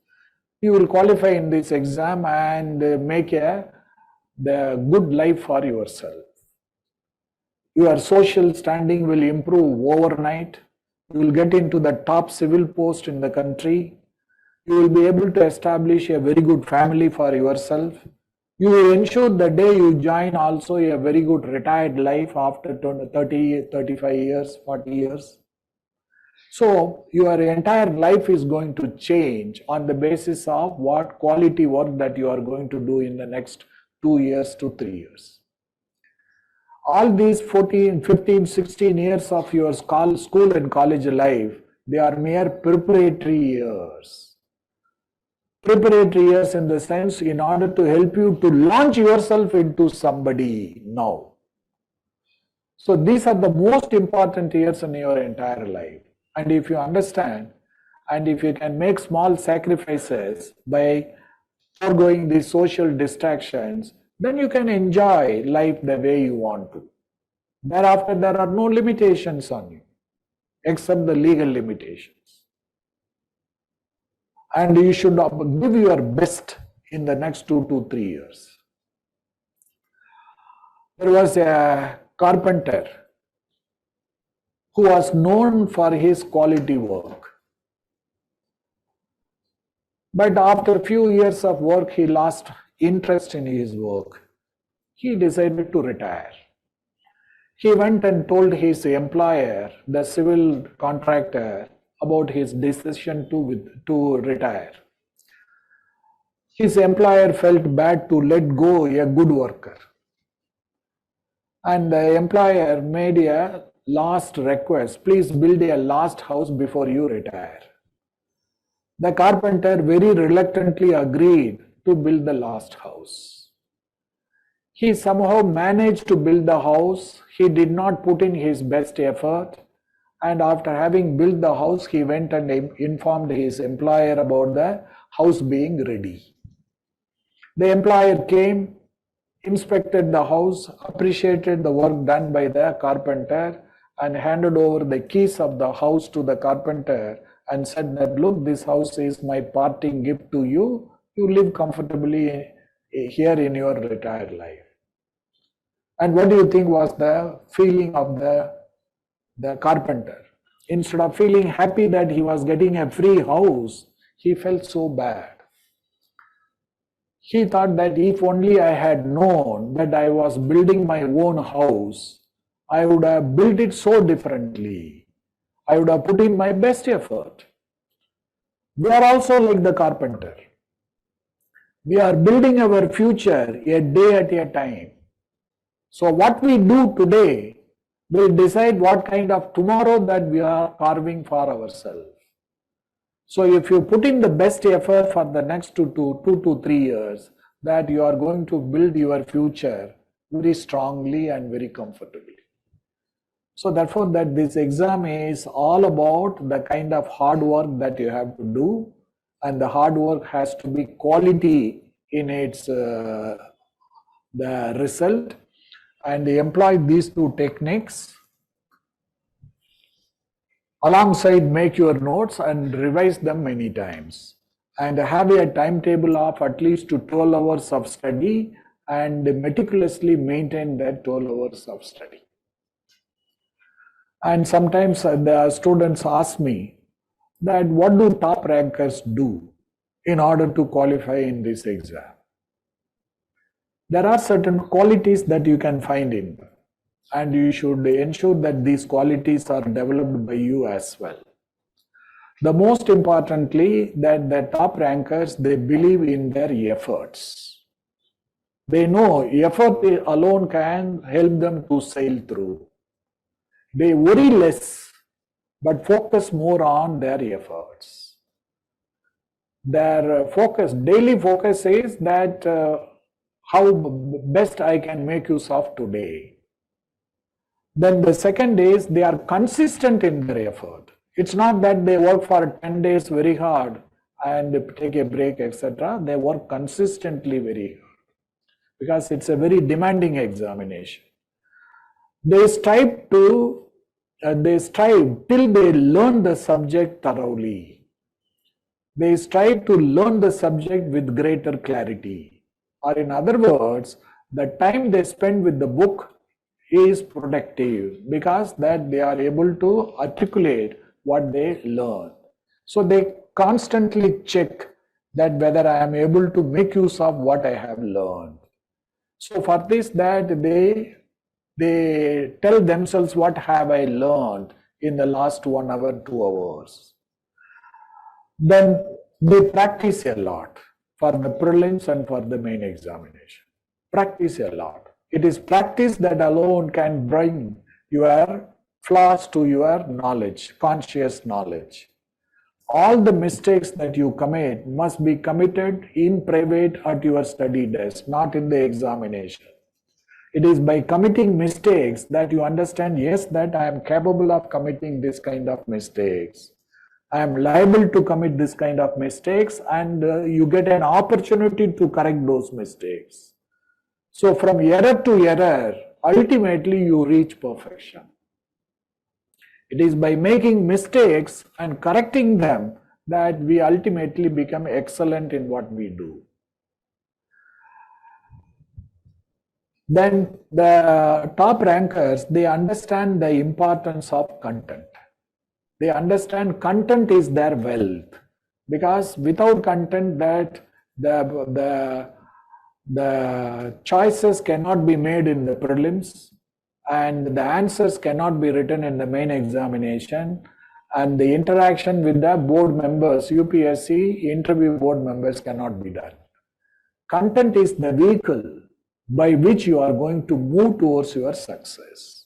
you will qualify in this exam and make the good life for yourself. Your social standing will improve overnight. You will get into the top civil post in the country. You will be able to establish a very good family for yourself. You will ensure the day you join also a very good retired life after 30, 35 years, 40 years. So your entire life is going to change on the basis of what quality work that you are going to do in the next 2 years to 3 years. All these 14, 15, 16 years of your school and college life, they are mere preparatory years. Preparatory years in the sense in order to help you to launch yourself into somebody now. So these are the most important years in your entire life. And if you understand, and if you can make small sacrifices by foregoing these social distractions, then you can enjoy life the way you want to. Thereafter, there are no limitations on you, except the legal limitations. And you should give your best in the next 2 to 3 years. There was a carpenter who was known for his quality work. But after a few years of work, he lost interest in his work. He decided to retire. He went and told his employer, the civil contractor, about his decision to retire. His employer felt bad to let go a good worker. And the employer made a last request, please build a last house before you retire. The carpenter very reluctantly agreed to build the last house. He somehow managed to build the house. He did not put in his best effort. And after having built the house, he went and informed his employer about the house being ready. The employer came, inspected the house, appreciated the work done by the carpenter, and handed over the keys of the house to the carpenter and said that, look, this house is my parting gift to you. You live comfortably here in your retired life. And what do you think was the feeling of the carpenter? Instead of feeling happy that he was getting a free house, he felt so bad. He thought that if only I had known that I was building my own house, I would have built it so differently. I would have put in my best effort. We are also like the carpenter. We are building our future a day at a time. So what we do today will decide what kind of tomorrow that we are carving for ourselves. So if you put in the best effort for the next 2 to 3 years, that you are going to build your future very strongly and very comfortably. So therefore that this exam is all about the kind of hard work that you have to do, and the hard work has to be quality in its the result, and employ these 2 techniques. Alongside, make your notes and revise them many times. And have a timetable of at least 12 hours of study and meticulously maintain that 12 hours of study. And sometimes the students ask me that what do top rankers do in order to qualify in this exam? There are certain qualities that you can find in them, and you should ensure that these qualities are developed by you as well. The most importantly, that the top rankers, they believe in their efforts. They know effort alone can help them to sail through. They worry less, but focus more on their efforts. Their focus, daily focus is that how best I can make use of today. Then the second is they are consistent in their effort. It's not that they work for 10 days very hard and take a break, etc. They work consistently very hard because it's a very demanding examination. They strive till they learn the subject thoroughly. They strive to learn the subject with greater clarity. Or in other words, the time they spend with the book is productive because that they are able to articulate what they learn. So they constantly check that whether I am able to make use of what I have learned. So for this, that they tell themselves what have I learned in the last 1 hour, 2 hours. Then they practice a lot for the prelims and for the main examination. Practice a lot. It is practice that alone can bring your flaws to your knowledge, conscious knowledge. All the mistakes that you commit must be committed in private at your study desk, not in the examination. It is by committing mistakes that you understand, yes, that I am capable of committing this kind of mistakes. I am liable to commit this kind of mistakes, and you get an opportunity to correct those mistakes. So from error to error, ultimately you reach perfection. It is by making mistakes and correcting them that we ultimately become excellent in what we do. Then the top rankers, they understand the importance of content. They understand content is their wealth, because without content, that the choices cannot be made in the prelims, and the answers cannot be written in the main examination, and the interaction with the board members, UPSC interview board members, cannot be done. Content is the vehicle by which you are going to move towards your success.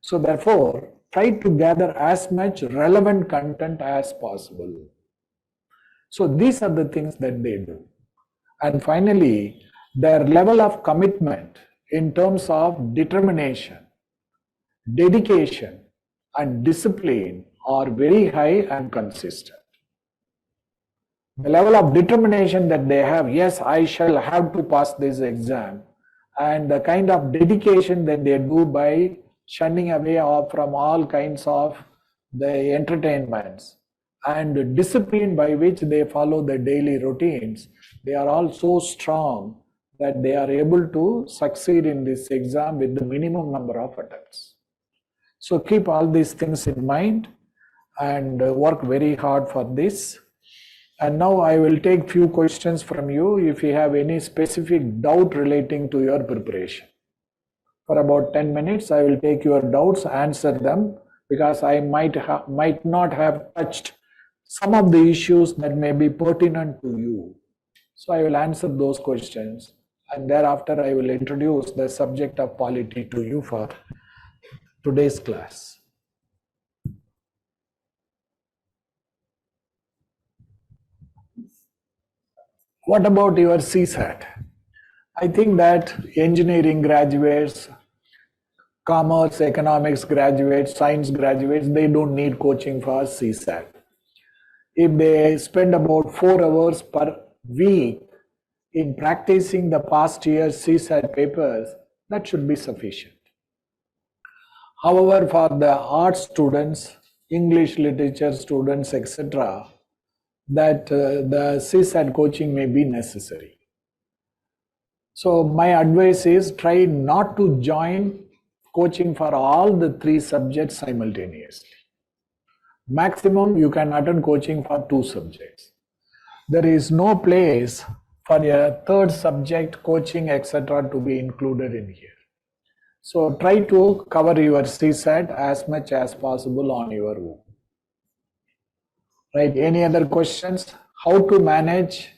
So therefore, try to gather as much relevant content as possible. So these are the things that they do. And finally, their level of commitment in terms of determination, dedication, and discipline are very high and consistent. The level of determination that they have, yes, I shall have to pass this exam, and the kind of dedication that they do by shunning away from all kinds of the entertainments, and discipline by which they follow the daily routines, they are all so strong that they are able to succeed in this exam with the minimum number of attempts. So keep all these things in mind and work very hard for this. And now I will take few questions from you if you have any specific doubt relating to your preparation. For about 10 minutes, I will take your doubts, answer them, because I might not have touched some of the issues that may be pertinent to you. So I will answer those questions, and thereafter I will introduce the subject of polity to you for today's class. What about your CSAT? I think that engineering graduates, commerce, economics graduates, science graduates, they don't need coaching for CSAT. If they spend about 4 hours per week in practicing the past year's CSAT papers, that should be sufficient. However, for the art students, English literature students, etc., that the CSAT coaching may be necessary. So my advice is try not to join coaching for all the 3 subjects simultaneously. Maximum you can attend coaching for 2 subjects. There is no place for a 3rd subject coaching, etc., to be included in here. So try to cover your CSAT as much as possible on your own. Right? Any other questions? How to manage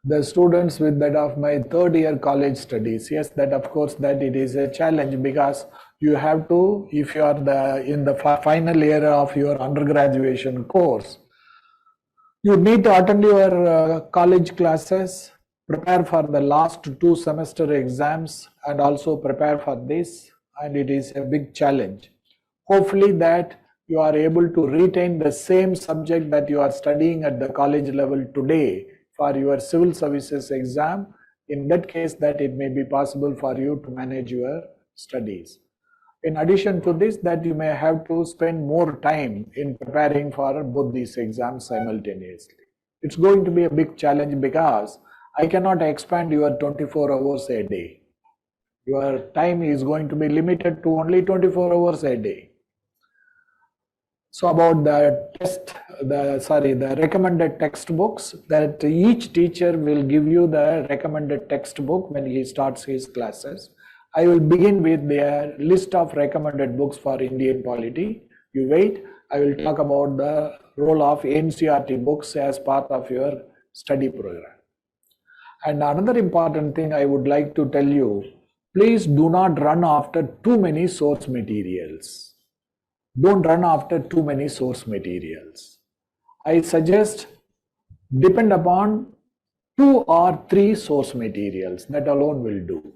the students with that of my 3rd year college studies? Yes, that of course that it is a challenge, because you have to, if you are in the final year of your undergraduation course, you need to attend your college classes, prepare for the last 2 semester exams, and also prepare for this, and it is a big challenge. Hopefully that you are able to retain the same subject that you are studying at the college level today for your civil services exam. In that case, that it may be possible for you to manage your studies. In addition to this, that you may have to spend more time in preparing for both these exams simultaneously. It's going to be a big challenge, because I cannot expand your 24 hours a day. Your time is going to be limited to only 24 hours a day. So about the the recommended textbooks, that each teacher will give you the recommended textbook when he starts his classes. I will begin with their list of recommended books for Indian polity. You wait, I will talk about the role of NCERT books as part of your study program. And another important thing I would like to tell you, please do not run after too many source materials. Don't run after too many source materials. I suggest depend upon 2 or 3 source materials. That alone will do.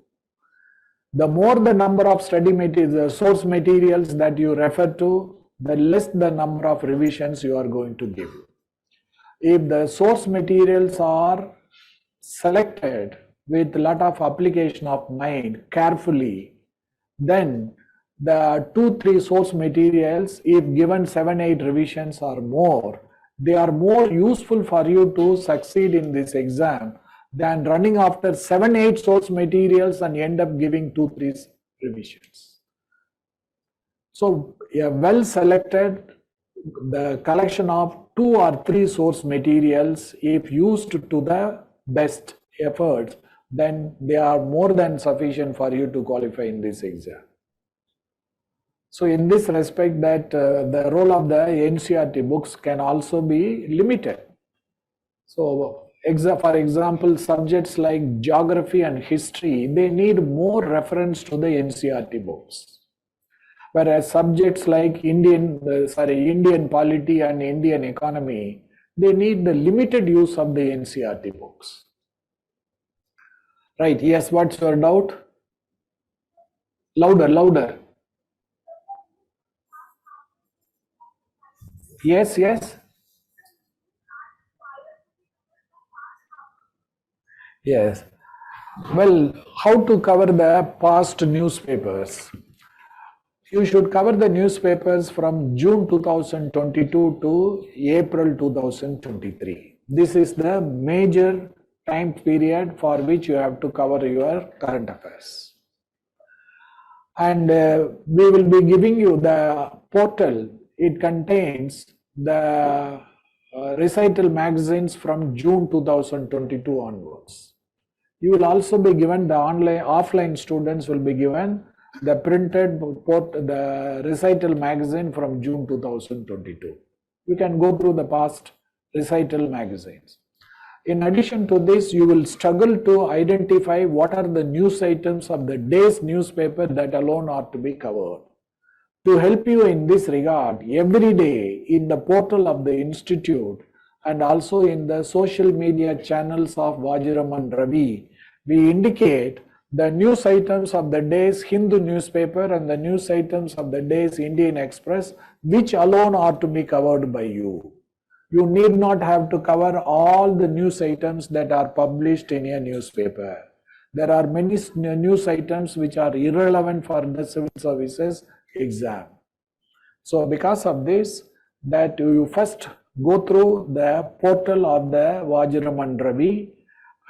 The more the number of study materials, source materials that you refer to, the less the number of revisions you are going to give. If the source materials are selected with a lot of application of mind carefully, then the 2-3 source materials, if given 7-8 revisions or more, they are more useful for you to succeed in this exam than running after 7-8 source materials and end up giving 2-3 revisions. So a well selected, the collection of 2 or 3 source materials, if used to the best efforts, then they are more than sufficient for you to qualify in this exam. So in this respect, that the role of the NCERT books can also be limited. So for example, subjects like geography and history, they need more reference to the NCERT books. Whereas subjects like Indian polity and Indian economy, they need the limited use of the NCERT books. Right, yes, what's your doubt? Louder, louder. Yes, yes. Yes. Well, how to cover the past newspapers? You should cover the newspapers from June 2022 to April 2023. This is the major time period for which you have to cover your current affairs. And we will be giving you the portal. It contains the recital magazines from June 2022 onwards. You will also be given the offline students will be given the printed the recital magazine from June 2022. You can go through the past recital magazines. In addition to this, you will struggle to identify what are the news items of the day's newspaper that alone are to be covered. To help you in this regard, every day in the portal of the institute and also in the social media channels of Vajiram and Ravi, we indicate the news items of the day's Hindu newspaper and the news items of the day's Indian Express, which alone are to be covered by you. You need not have to cover all the news items that are published in a newspaper. There are many news items which are irrelevant for the civil services exam. So because of this, that you first go through the portal of the Vajraman Ravi,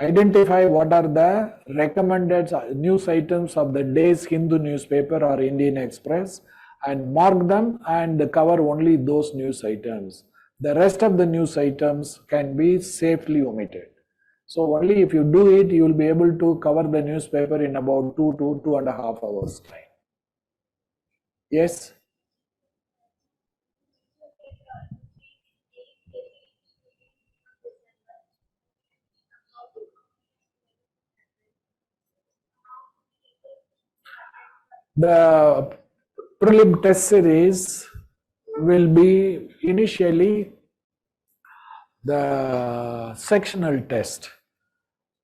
identify what are the recommended news items of the day's Hindu newspaper or Indian Express, and mark them and cover only those news items. The rest of the news items can be safely omitted. So only if you do it, you will be able to cover the newspaper in about 2 to 2.5 hours time. Yes? The prelim test series will be initially the sectional test.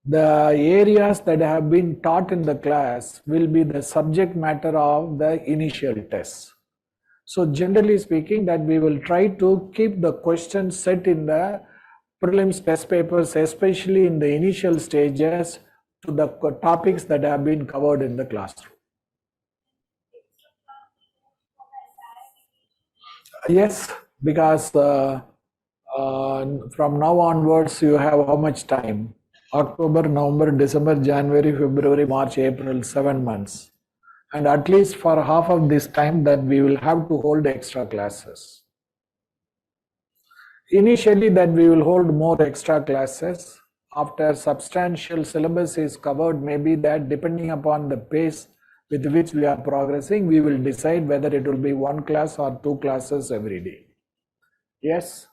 The areas that have been taught in the class will be the subject matter of the initial test. So generally speaking, that we will try to keep the questions set in the prelims test papers, especially in the initial stages, to the topics that have been covered in the classroom. Yes, because from now onwards, you have how much time? October, November, December, January, February, March, April, 7 months. And at least for half of this time that we will have to hold extra classes. Initially that we will hold more extra classes. After substantial syllabus is covered, maybe that depending upon the pace with which we are progressing, we will decide whether it will be 1 class or 2 classes every day. Yes?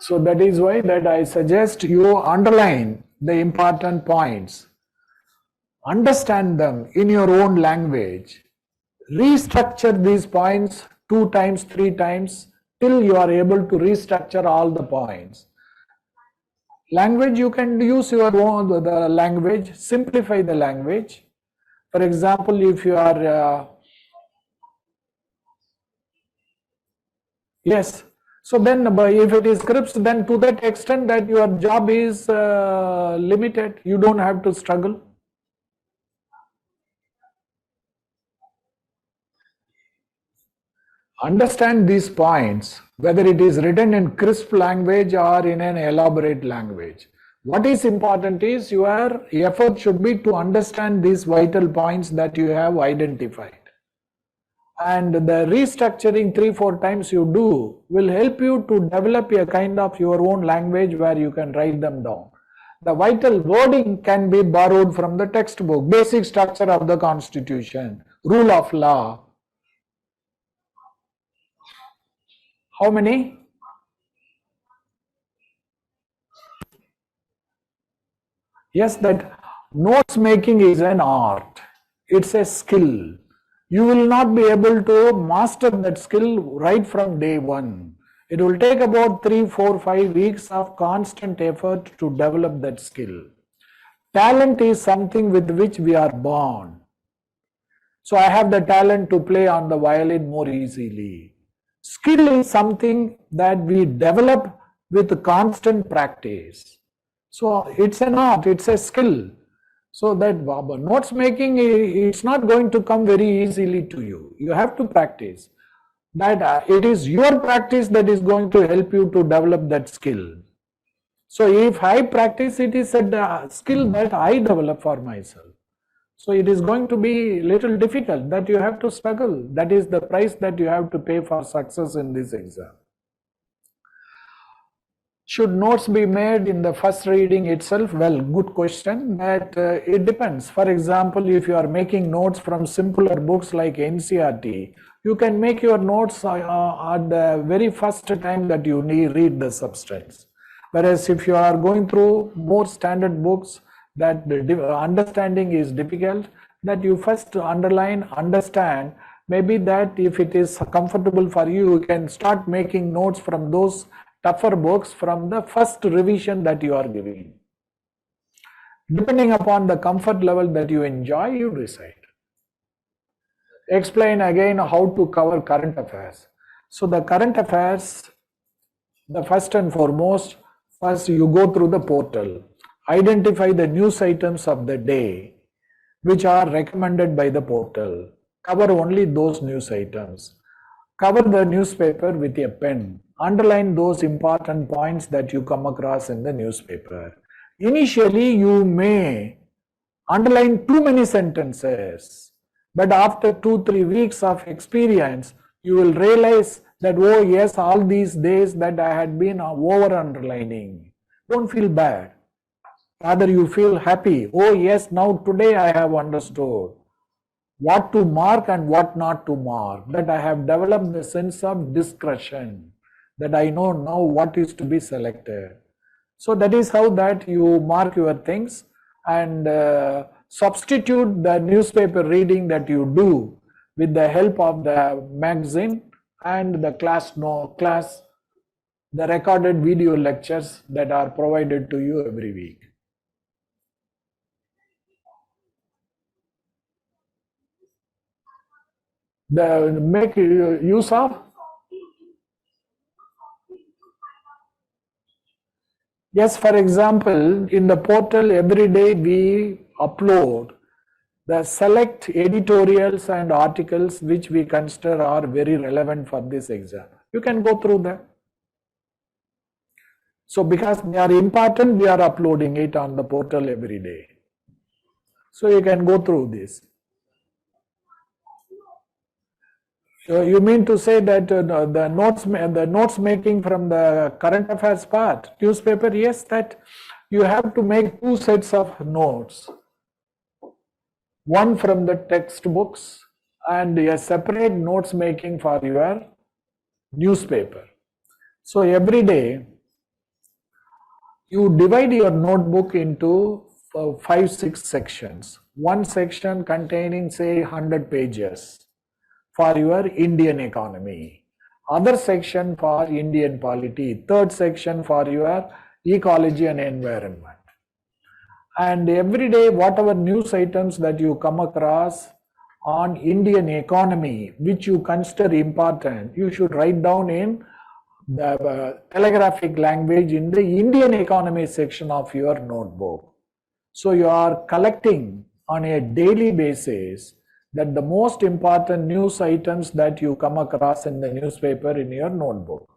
So that is why that I suggest you underline the important points. Understand them in your own language. Restructure these points 2 times, 3 times till you are able to restructure all the points. Language, you can use your own the language, simplify the language. For example, if you are yes, so then if it is scripts, then to that extent that your job is limited, you don't have to struggle. Understand these points, whether it is written in crisp language or in an elaborate language. What is important is your effort should be to understand these vital points that you have identified. And the restructuring 3-4 times you do will help you to develop a kind of your own language where you can write them down. The vital wording can be borrowed from the textbook, basic structure of the constitution, rule of law. How many? Yes, that notes making is an art. It's a skill. You will not be able to master that skill right from day one. It will take about 3, 4, 5 weeks of constant effort to develop that skill. Talent is something with which we are born. So I have the talent to play on the violin more easily. Skill is something that we develop with constant practice. So it's an art, it's a skill. So that notes making, it's not going to come very easily to you. You have to practice. That it is your practice that is going to help you to develop that skill. So if I practice, it is a skill that I develop for myself. So it is going to be little difficult, that you have to struggle. That is the price that you have to pay for success in this exam. Should notes be made in the first reading itself? Well, good question. That it depends. For example, if you are making notes from simpler books like NCERT, you can make your notes at the very first time that you read the substance. Whereas if you are going through more standard books, that the understanding is difficult, that you first underline, understand. Maybe that if it is comfortable for you, you can start making notes from those tougher books from the first revision that you are giving. Depending upon the comfort level that you enjoy, you decide. Explain again how to cover current affairs. So the current affairs, The first and foremost, first you go through the portal, identify the news items of the day which are recommended by the portal. Cover only those news items. Cover the newspaper with a pen. Underline those important points that you come across in the newspaper. Initially, you may underline too many sentences, but after 2-3 weeks of experience, you will realize that, oh yes, all these days that I had been over underlining. Don't feel bad. Rather, you feel happy. Oh yes, now today I have understood what to mark and what not to mark. That I have developed the sense of discretion. That I know now what is to be selected. So that is how that you mark your things and substitute the newspaper reading that you do with the help of the magazine and the the recorded video lectures that are provided to you every week. Make use of? Yes, for example, in the portal every day we upload the select editorials and articles which we consider are very relevant for this exam. You can go through them. So because they are important, we are uploading it on the portal every day. So you can go through this. So you mean to say that the notes making from the current affairs part, newspaper, yes, that you have to make 2 sets of notes. One from the textbooks and a separate notes making for your newspaper. So every day you divide your notebook into 5-6 sections. One section containing say 100 pages for your Indian economy, other section for Indian polity, third section for your ecology and environment. And every day, whatever news items that you come across on Indian economy, which you consider important, you should write down in the telegraphic language in the Indian economy section of your notebook. So you are collecting on a daily basis that the most important news items that you come across in the newspaper in your notebook.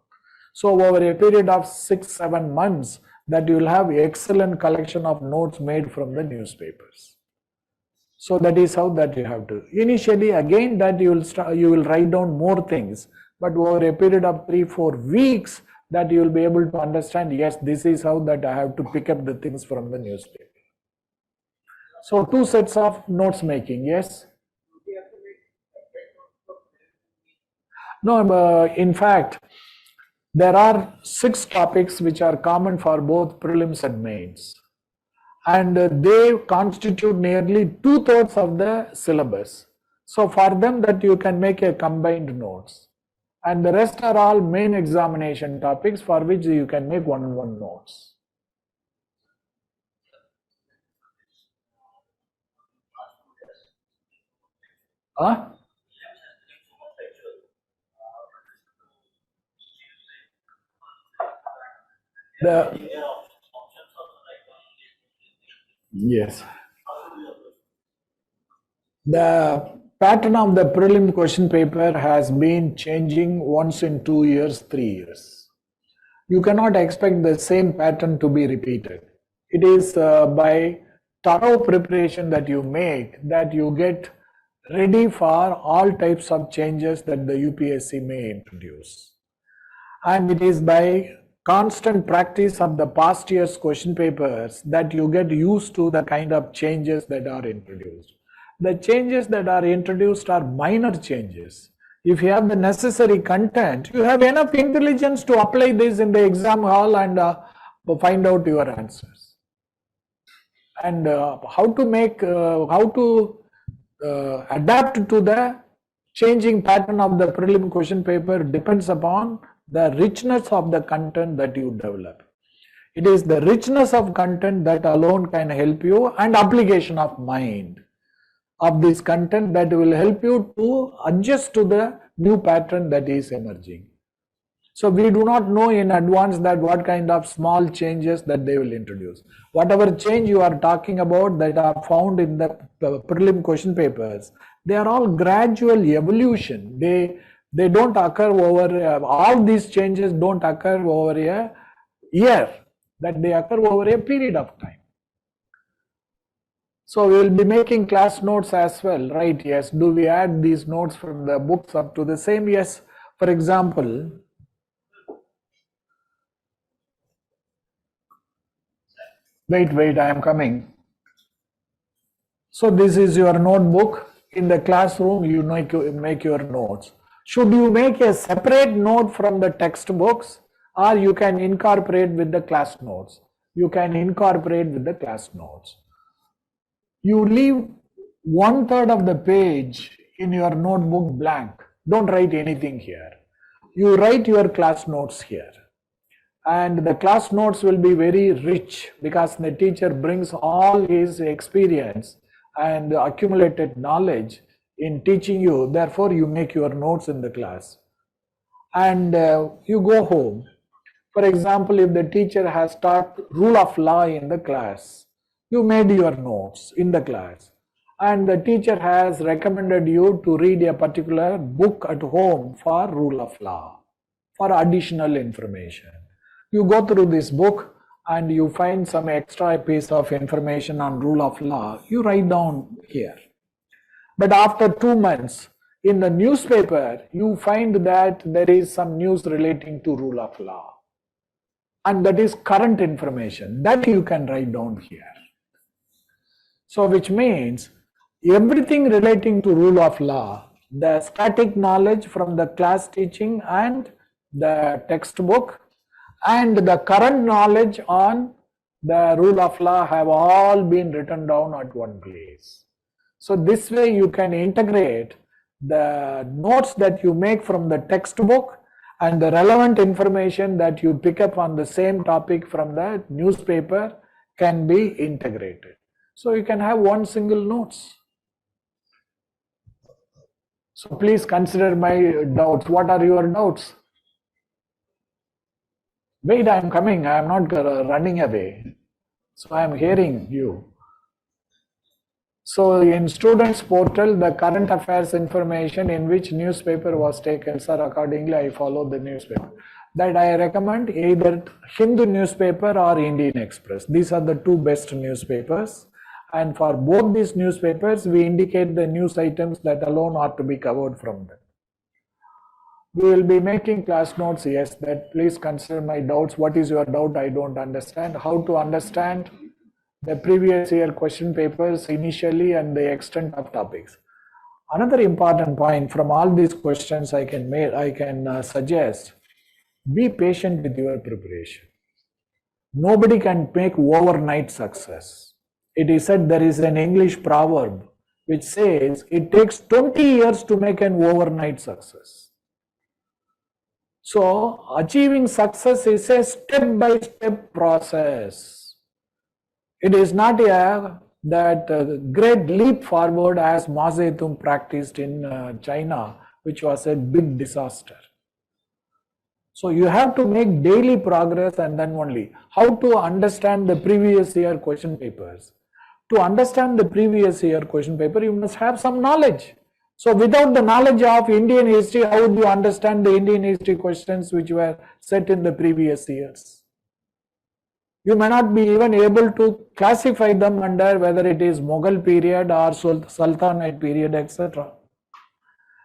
So over a period of 6-7 months, that you will have excellent collection of notes made from the newspapers. So that is how that you have to. Initially, again, that you will write down more things, but over a period of 3-4 weeks, that you will be able to understand, yes, this is how that I have to pick up the things from the newspaper. So 2 sets of notes making, yes. No, in fact, there are 6 topics which are common for both prelims and mains, and they constitute nearly 2/3 of the syllabus. So for them that you can make a combined notes, and the rest are all main examination topics for which you can make one-on-one notes. Huh? Yes. The pattern of the prelim question paper has been changing once in 2 years, 3 years. You cannot expect the same pattern to be repeated. It is by thorough preparation that you make that you get ready for all types of changes that the UPSC may introduce. And it is by constant practice of the past year's question papers that you get used to the kind of changes that are introduced. The changes that are introduced are minor changes. If you have the necessary content, you have enough intelligence to apply this in the exam hall and find out your answers. And how to adapt to the changing pattern of the prelim question paper depends upon the richness of the content that you develop. It is the richness of content that alone can help you, and application of mind of this content that will help you to adjust to the new pattern that is emerging. So we do not know in advance that what kind of small changes that they will introduce. Whatever change you are talking about that are found in the prelim question papers, they are all gradual evolution. They don't occur over, all these changes don't occur over a year, that they occur over a period of time. So we will be making class notes as well, right? Yes. Do we add these notes from the books up to the same? Yes. For example, wait, I am coming. So this is your notebook. In the classroom, you make your notes. Should you make a separate note from the textbooks, or you can incorporate with the class notes? You can incorporate with the class notes. You leave 1/3 of the page in your notebook blank. Don't write anything here. You write your class notes here. And the class notes will be very rich because the teacher brings all his experience and accumulated knowledge in teaching you. Therefore, you make your notes in the class. And you go home. For example, if the teacher has taught rule of law in the class, you made your notes in the class. And the teacher has recommended you to read a particular book at home for rule of law, for additional information. You go through this book and you find some extra piece of information on rule of law, you write down here. But after 2 months, in the newspaper, you find that there is some news relating to rule of law. And that is current information that you can write down here. So which means everything relating to rule of law, the static knowledge from the class teaching and the textbook, and the current knowledge on the rule of law have all been written down at one place. So this way you can integrate the notes that you make from the textbook and the relevant information that you pick up on the same topic from the newspaper can be integrated. So you can have one single notes. So please consider my doubts. What are your doubts? Wait, I am coming. I am not running away. So I am hearing you. So in students portal, the current affairs information in which newspaper was taken, sir, accordingly I follow the newspaper. That I recommend either Hindu newspaper or Indian Express. These are the two best newspapers. And for both these newspapers, we indicate the news items that alone are to be covered from them. We will be making class notes. Yes, that please consider my doubts. What is your doubt? I don't understand. How to understand the previous year question papers initially and the extent of topics. Another important point from all these questions I can suggest, be patient with your preparation. Nobody can make overnight success. It is said, there is an English proverb which says it takes 20 years to make an overnight success. So achieving success is a step-by-step process. It is not that great leap forward as Mao Zedong practiced in China, which was a big disaster. So you have to make daily progress, and then only how to understand the previous year question papers. To understand the previous year question paper, you must have some knowledge. So without the knowledge of Indian history, how would you understand the Indian history questions which were set in the previous years? You may not be even able to classify them under whether it is Mughal period or Sultanate period, etc.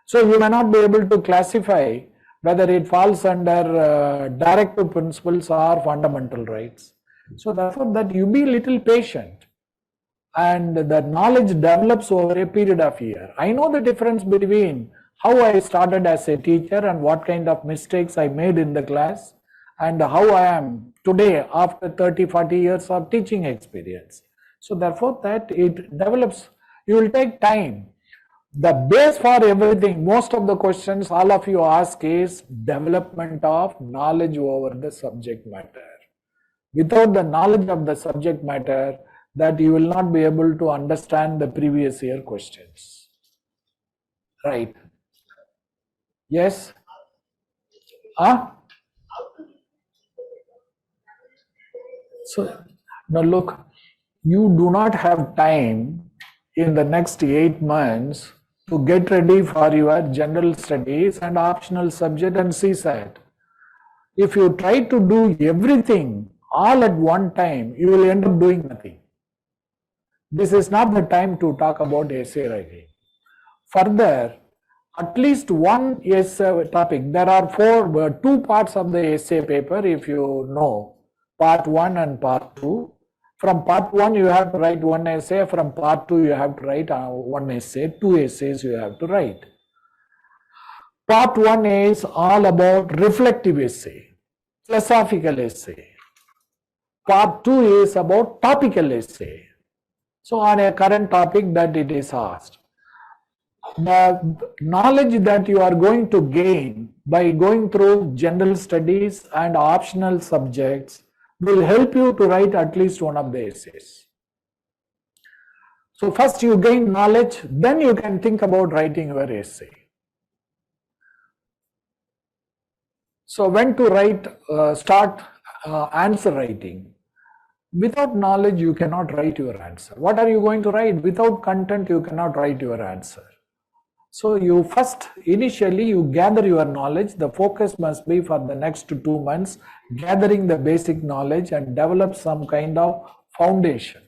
So you may not be able to classify whether it falls under directive principles or fundamental rights. So therefore, that you be little patient. And the knowledge develops over a period of year. I know the difference between how I started as a teacher and what kind of mistakes I made in the class, and how I am today after 30-40 years of teaching experience. So therefore, that it develops, you will take time. The base for everything, most of the questions all of you ask is development of knowledge over the subject matter. Without the knowledge of the subject matter, that you will not be able to understand the previous year questions. Right? Yes? Huh? So now look, you do not have time in the next 8 months to get ready for your general studies and optional subject and CSAT. If you try to do everything all at one time, you will end up doing nothing. This is not the time to talk about essay writing. Further, at least one essay topic. There are two parts of the essay paper, if you know, part 1 and part 2. From part 1, you have to write one essay. From part 2, you have to write one essay. 2 essays you have to write. Part 1 is all about reflective essay, philosophical essay. Part 2 is about topical essay. So on a current topic that it is asked. The knowledge that you are going to gain by going through general studies and optional subjects will help you to write at least one of the essays. So first you gain knowledge, then you can think about writing your essay. So when to write, start answer writing. Without knowledge, you cannot write your answer. What are you going to write? Without content, you cannot write your answer. So you first, initially you gather your knowledge. The focus must be for the next 2 months, gathering the basic knowledge and develop some kind of foundation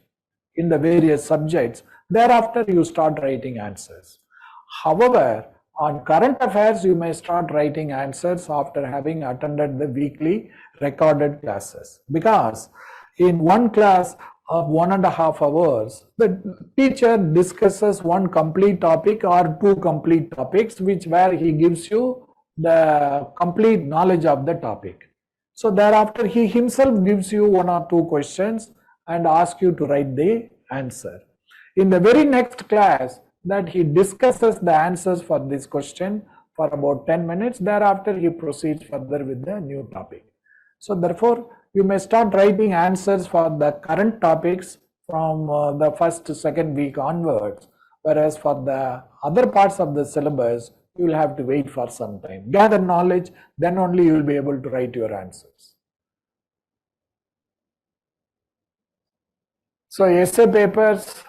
in the various subjects. Thereafter, you start writing answers. However, on current affairs, you may start writing answers after having attended the weekly recorded classes. Because in one class of 1.5 hours, the teacher discusses one complete topic or 2 complete topics, where he gives you the complete knowledge of the topic. So thereafter, he himself gives you 1 or 2 questions and asks you to write the answer. In the very next class, that he discusses the answers for this question for about 10 minutes. Thereafter, he proceeds further with the new topic. So therefore, you may start writing answers for the current topics from the first to second week onwards, whereas for the other parts of the syllabus, you will have to wait for some time. Gather knowledge, then only you will be able to write your answers. So essay papers,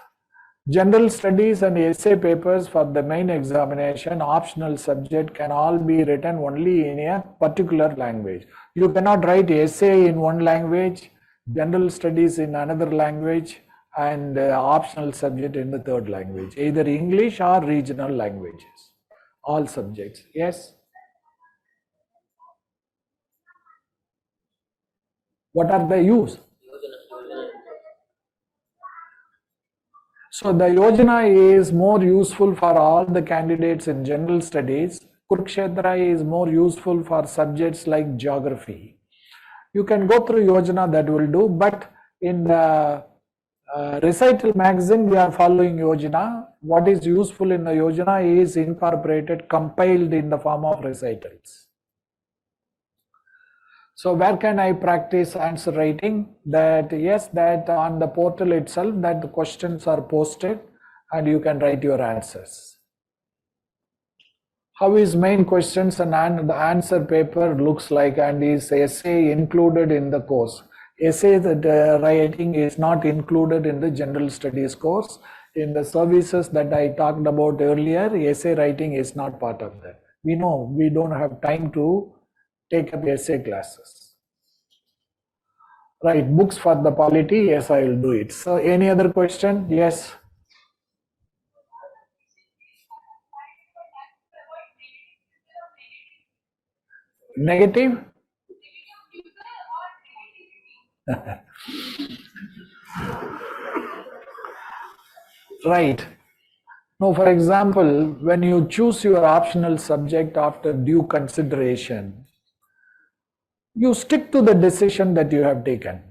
general studies and essay papers for the main examination, optional subject can all be written only in a particular language. You cannot write essay in one language, general studies in another language, and optional subject in the third language, either English or regional languages, all subjects. Yes? What are the use? So the Yojana is more useful for all the candidates in general studies. Kurukshetra is more useful for subjects like geography. You can go through Yojana, that will do, but in the recital magazine we are following Yojana. What is useful in the Yojana is incorporated, compiled in the form of recitals. So where can I practice answer writing? That yes, that on the portal itself, that the questions are posted and you can write your answers. How is main questions and the answer paper looks like, and is essay included in the course? Essay writing is not included in the general studies course. In the services that I talked about earlier, essay writing is not part of that. We know we don't have time to take up essay classes. Right, books for the polity, yes, I will do it. So any other question? Yes. Negative? Right. Now, for example, when you choose your optional subject after due consideration, you stick to the decision that you have taken.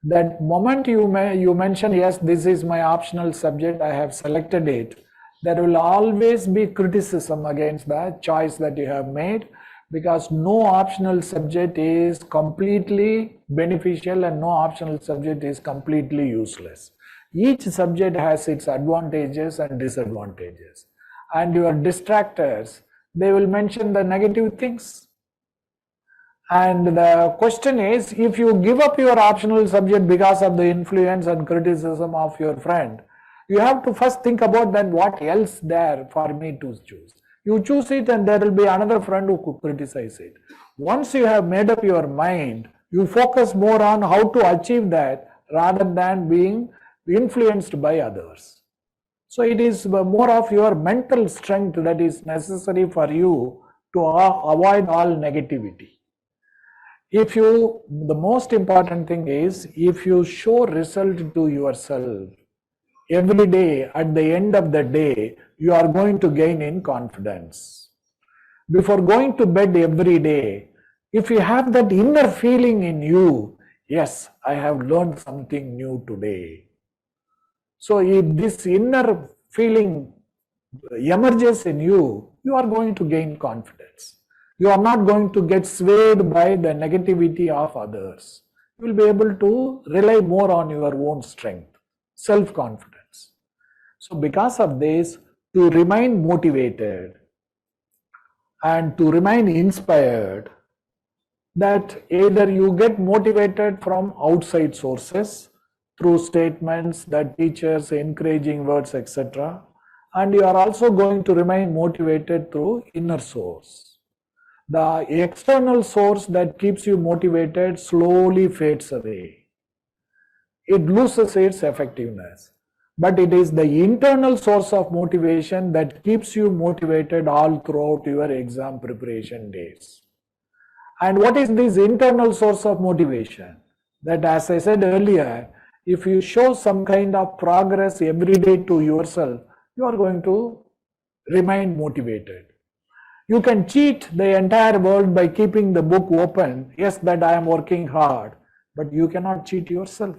That moment you mention, yes, this is my optional subject, I have selected it, there will always be criticism against the choice that you have made, because no optional subject is completely beneficial and no optional subject is completely useless. Each subject has its advantages and disadvantages. And your distractors, they will mention the negative things. And the question is, if you give up your optional subject because of the influence and criticism of your friend, you have to first think about then what else there for me to choose. You choose it and there will be another friend who could criticize it. Once you have made up your mind, you focus more on how to achieve that rather than being influenced by others. So it is more of your mental strength that is necessary for you to avoid all negativity. The most important thing is, if you show result to yourself every day, at the end of the day, you are going to gain in confidence. Before going to bed every day, if you have that inner feeling in you, yes, I have learned something new today. So if this inner feeling emerges in you, you are going to gain confidence. You are not going to get swayed by the negativity of others. You will be able to rely more on your own strength, self-confidence. So because of this, to remain motivated and to remain inspired, that either you get motivated from outside sources through statements, that teachers, encouraging words, etc. And you are also going to remain motivated through inner source. The external source that keeps you motivated slowly fades away. It loses its effectiveness. But it is the internal source of motivation that keeps you motivated all throughout your exam preparation days. And what is this internal source of motivation? That, as I said earlier, if you show some kind of progress every day to yourself, you are going to remain motivated. You can cheat the entire world by keeping the book open. Yes, that I am working hard, but you cannot cheat yourself.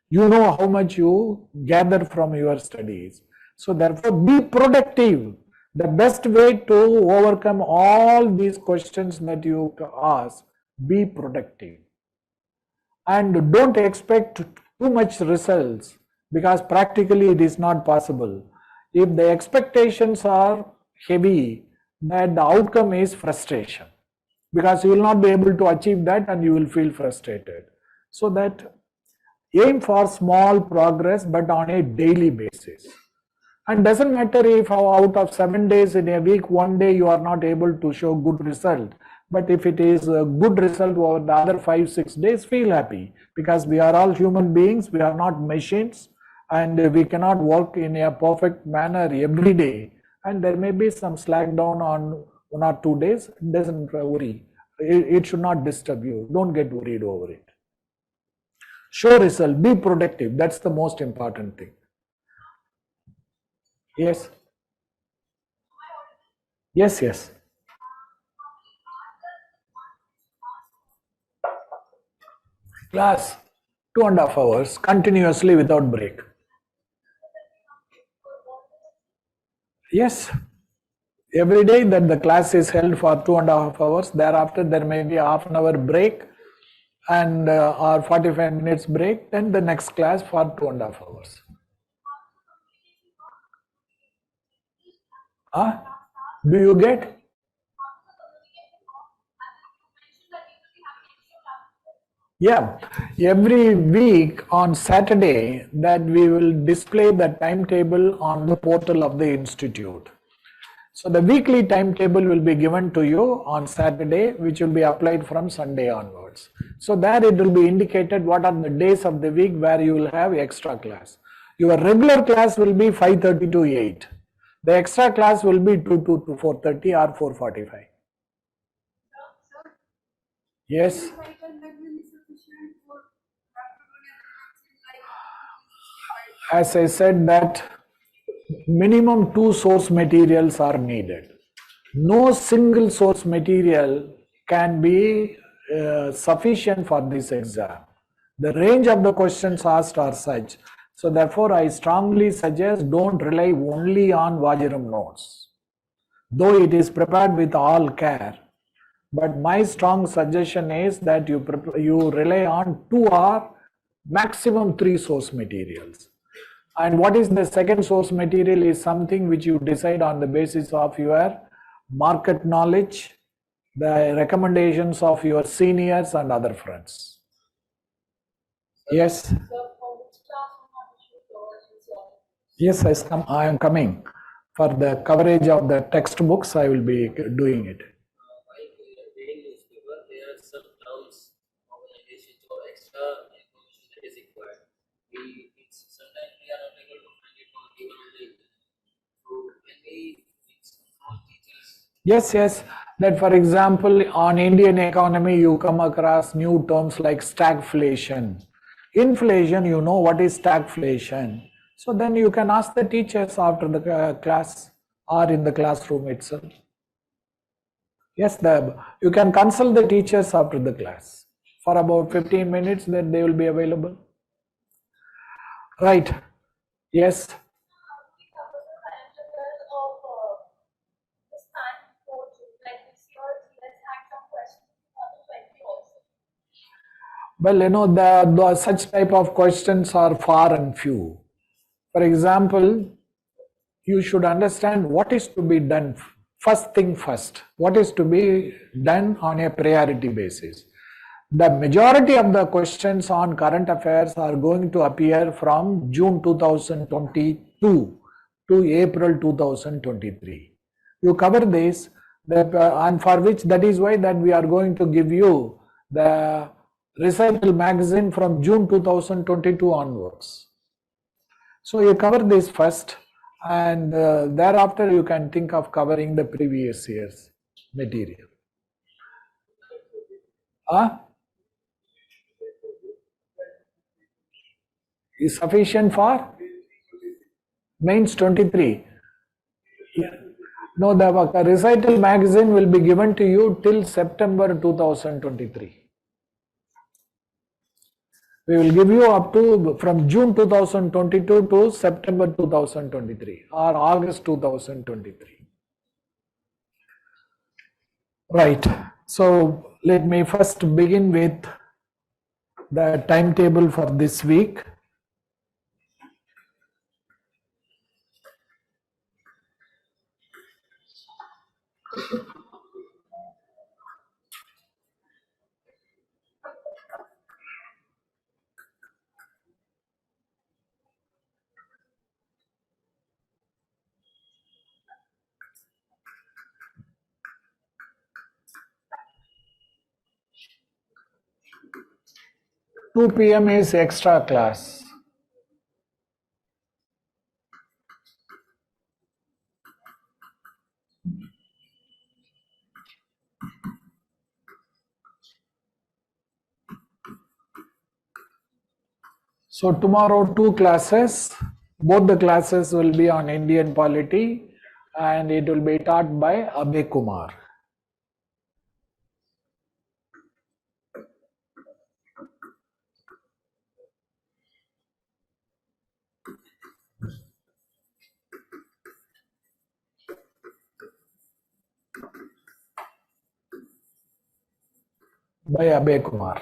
You know how much you gather from your studies. So therefore, be productive. The best way to overcome all these questions that you ask, be productive. And don't expect too much results, because practically it is not possible. If the expectations are heavy, that the outcome is frustration, because you will not be able to achieve that and you will feel frustrated. So that aim for small progress, but on a daily basis. And doesn't matter if out of 7 days in a week, one day you are not able to show good result. But if it is a good result over the other 5-6 days, feel happy, because we are all human beings, we are not machines, and we cannot work in a perfect manner every day. And there may be some slack down on 1 or 2 days. Doesn't worry. It should not disturb you. Don't get worried over it. Show result. Be productive. That's the most important thing. Yes. Yes, yes. Class 2.5 hours continuously without break. Yes. Every day that the class is held for 2.5 hours. Thereafter, there may be half an hour break and or 45 minutes break. Then the next class for 2.5 hours. Do you get? Yeah, every week on Saturday that we will display the timetable on the portal of the institute. So the weekly timetable will be given to you on Saturday, which will be applied from Sunday onwards. So there it will be indicated what are the days of the week where you will have extra class. Your regular class will be 5:30 to 8. The extra class will be 2 to 4:30 or 4:45. Yes. As I said, that minimum 2 source materials are needed. No single source material can be sufficient for this exam. The range of the questions asked are such. So therefore, I strongly suggest don't rely only on Vajiram notes, though it is prepared with all care. But my strong suggestion is that you rely on 2 or maximum 3 source materials. And what is the second source material is something which you decide on the basis of your market knowledge, the recommendations of your seniors and other friends. Yes. Yes, I am coming. For the coverage of the textbooks, I will be doing it. Yes, yes. That for example, on Indian economy, you come across new terms like stagflation. Inflation, you know what is stagflation. So then you can ask the teachers after the class or in the classroom itself. Yes, you can consult the teachers after the class. For about 15 minutes, then they will be available. Right. Yes. Well, you know, the such type of questions are far and few. For example, you should understand what is to be done first thing first, what is to be done on a priority basis. The majority of the questions on current affairs are going to appear from June 2022 to April 2023. You cover this, and for which that is why that we are going to give you the Recital magazine from June 2022 onwards. So you cover this first, and thereafter you can think of covering the previous year's material. Is sufficient for mains 23. Yeah. No, the Recital magazine will be given to you till September 2023. We will give you up to from June 2022 to September 2023 or August 2023. Right. So let me first begin with the timetable for this week. Two p.m. is extra class. So tomorrow two classes, both the classes will be on Indian polity and it will be taught by Abhay Kumar. By Abhay Kumar.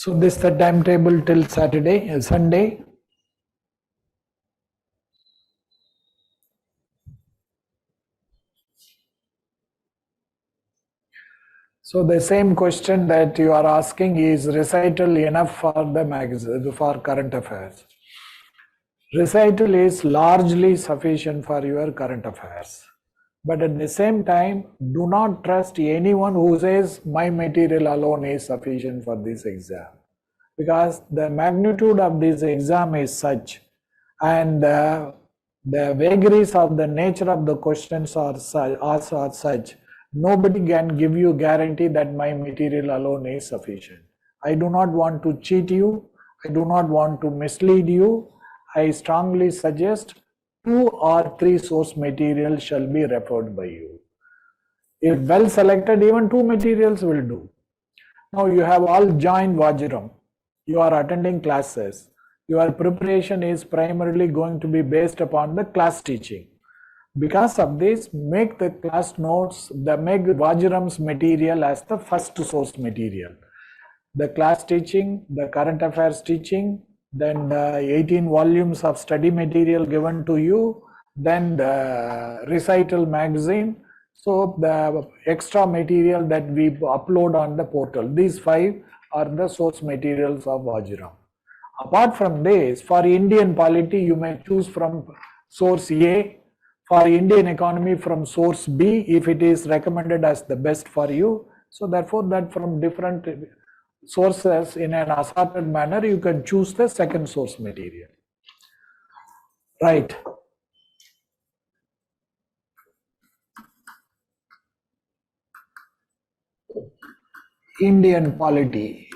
So this is the timetable till Sunday. So the same question that you are asking, is recital enough for the magazine, for current affairs? Recital is largely sufficient for your current affairs. But at the same time, do not trust anyone who says my material alone is sufficient for this exam. Because the magnitude of this exam is such, and the vagaries of the nature of the questions are such, nobody can give you guarantee that my material alone is sufficient. I do not want to cheat you. I do not want to mislead you. I strongly suggest 2 or 3 source materials shall be referred by you. If well selected, even 2 materials will do. Now you have all joined Vajiram. You are attending classes. Your preparation is primarily going to be based upon the class teaching. Because of this, make the class notes, make Vajiram's material as the first source material. The class teaching, the current affairs teaching, then the 18 volumes of study material given to you, then the recital magazine. So the extra material that we upload on the portal, these 5 are the source materials of Vajiram. Apart from this, for Indian polity, you may choose from source A, for Indian economy from source B, if it is recommended as the best for you. So therefore, that from different sources in an assorted manner, you can choose the second source material. Right. Indian polity.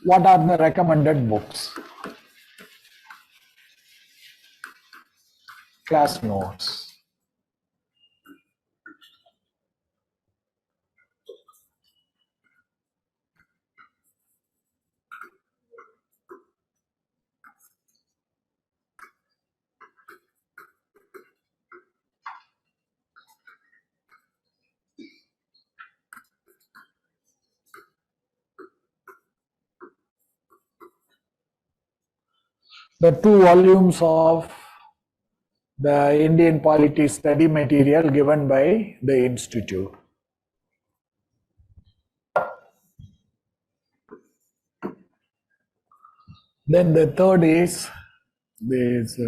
What are the recommended books? Class notes. The 2 volumes of the Indian polity study material given by the institute. Then the third is this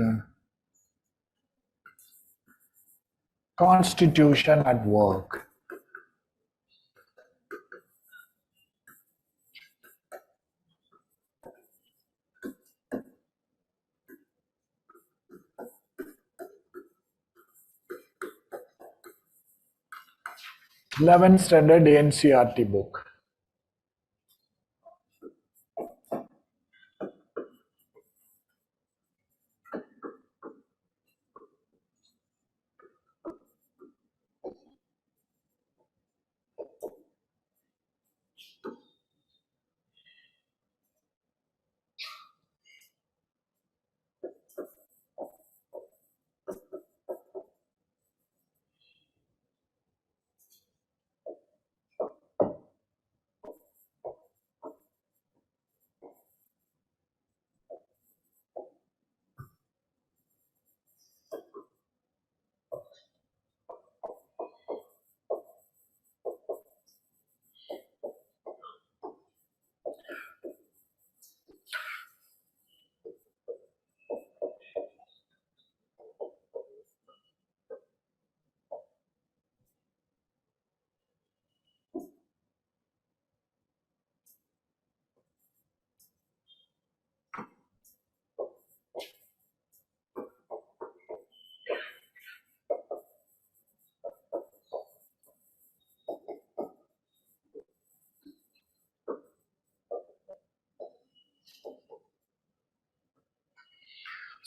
Constitution at Work. Eleventh standard NCERT book.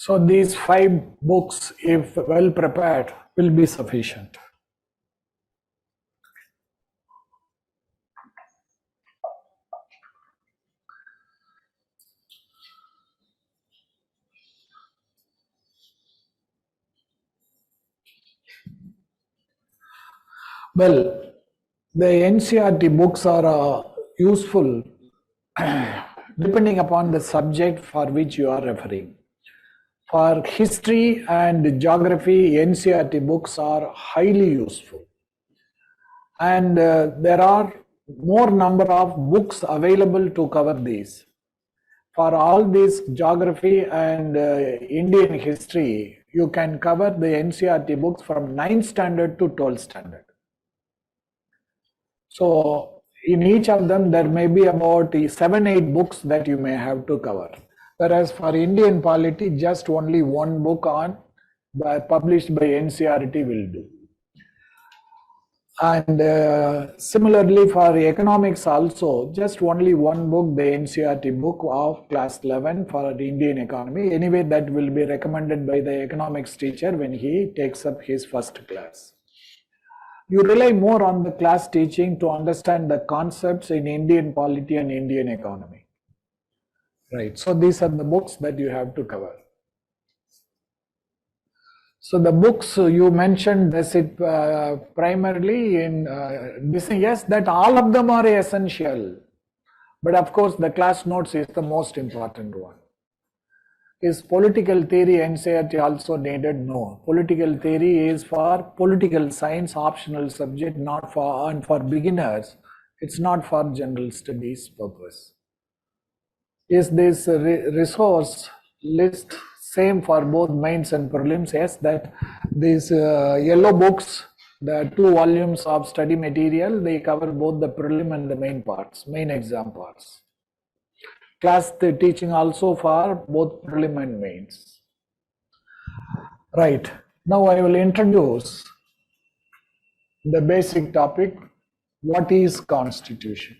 So these 5 books, if well prepared, will be sufficient. Well, the NCERT books are useful depending upon the subject for which you are referring. For history and geography, NCERT books are highly useful. And there are more number of books available to cover these. For all this geography and Indian history, you can cover the NCERT books from 9th standard to 12th standard. So in each of them, there may be about 7-8 books that you may have to cover. Whereas for Indian polity, just only one book published by NCERT will do. And similarly for economics also, just only one book, the NCERT book of class 11 for the Indian economy. Anyway, that will be recommended by the economics teacher when he takes up his first class. You rely more on the class teaching to understand the concepts in Indian polity and Indian economy. Right, so these are the books that you have to cover. So the books you mentioned, does it primarily in yes, that all of them are essential. But of course, the class notes is the most important one. Is political theory NCERT also needed? No. Political theory is for political science, optional subject, not for, and for beginners. It's not for general studies purpose. Is this resource list same for both mains and prelims? Yes, that these yellow books, the 2 volumes of study material, they cover both the prelim and the main parts, main exam parts. Class teaching also for both prelim and mains. Right, now I will introduce the basic topic, what is Constitution?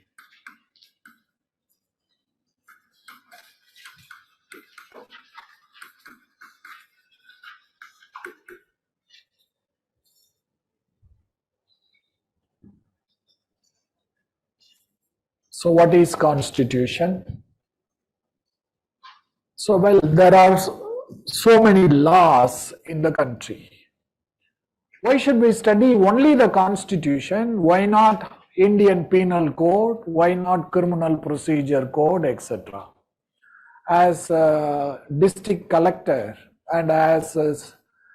So what is Constitution? So well, there are so many laws in the country. Why should we study only the Constitution? Why not Indian Penal Code? Why not Criminal Procedure Code, etc.? As a district collector and as a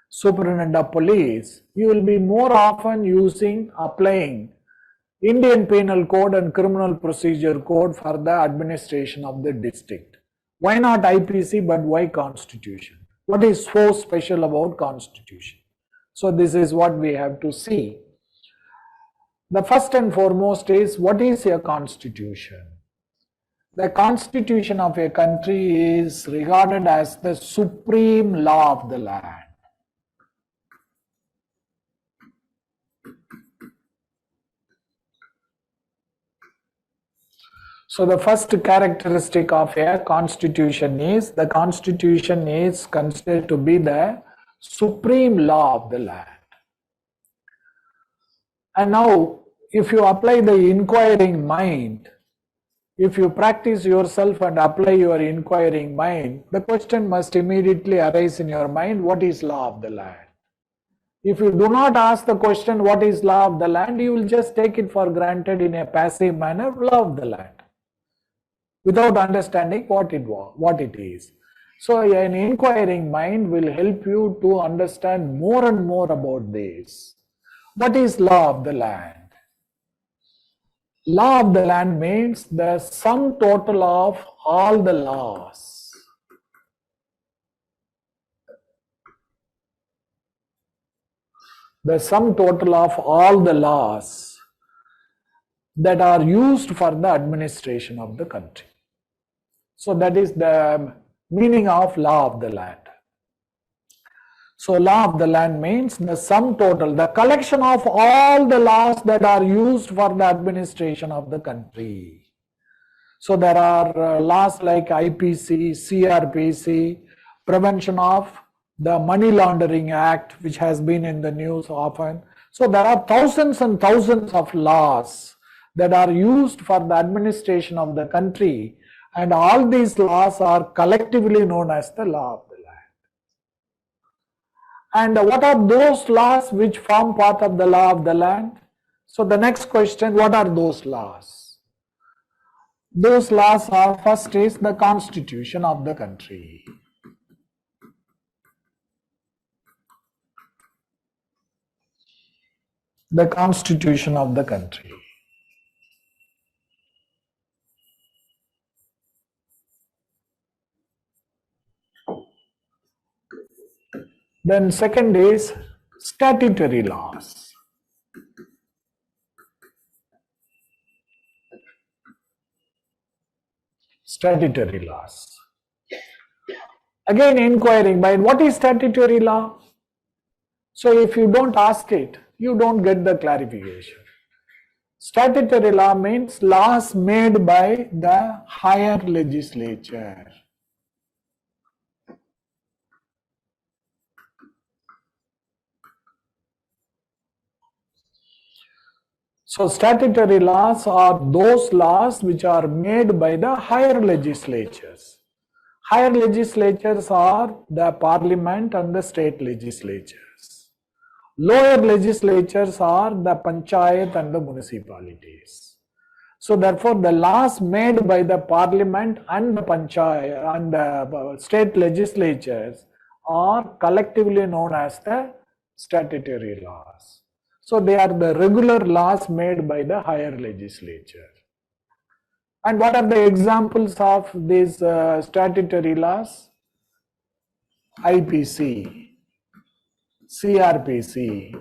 superintendent of police, you will be more often applying Indian Penal Code and Criminal Procedure Code for the administration of the district. Why not IPC, but why Constitution? What is so special about Constitution? So this is what we have to see. The first and foremost is, what is a Constitution? The Constitution of a country is regarded as the supreme law of the land. So the first characteristic of a constitution is, the constitution is considered to be the supreme law of the land. And now, if you apply the inquiring mind, if you practice yourself and apply your inquiring mind, the question must immediately arise in your mind, what is law of the land? If you do not ask the question, what is law of the land, you will just take it for granted in a passive manner, law of the land, without understanding what it is. So an inquiring mind will help you to understand more and more about this. What is law of the land? Law of the land means the sum total of all the laws. The sum total of all the laws that are used for the administration of the country. So that is the meaning of law of the land. So law of the land means the sum total, the collection of all the laws that are used for the administration of the country. So there are laws like IPC, CRPC, Prevention of the Money Laundering Act, which has been in the news often. So there are thousands and thousands of laws that are used for the administration of the country, and all these laws are collectively known as the law of the land. And what are those laws which form part of the law of the land? So the next question, what are those laws? Those laws are, first is the constitution of the country. The constitution of the country. Then second is statutory laws. Statutory laws. Again inquiring by what is statutory law? So if you don't ask it, you don't get the clarification. Statutory law means laws made by the higher legislature. So statutory laws are those laws which are made by the higher legislatures. Higher legislatures are the parliament and the state legislatures. Lower legislatures are the panchayat and the municipalities. So therefore the laws made by the parliament and the panchayat and the state legislatures are collectively known as the statutory laws. So they are the regular laws made by the higher legislature. And what are the examples of these statutory laws? IPC, CRPC,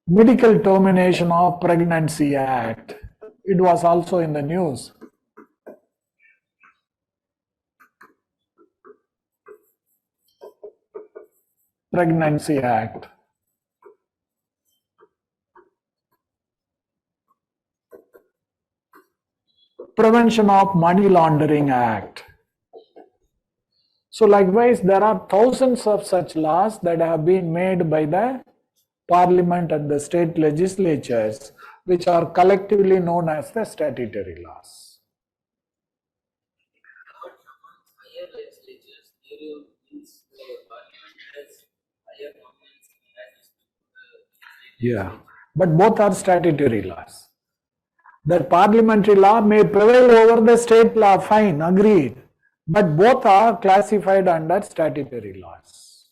Medical Termination of Pregnancy Act. It was also in the news. Pregnancy Act. Prevention of Money Laundering Act. So likewise, there are thousands of such laws that have been made by the parliament and the state legislatures, which are collectively known as the statutory laws. Higher legislatures, there means the parliament has higher governments as the Yeah, but both are statutory laws. The parliamentary law may prevail over the state law, fine, agreed, but both are classified under statutory laws.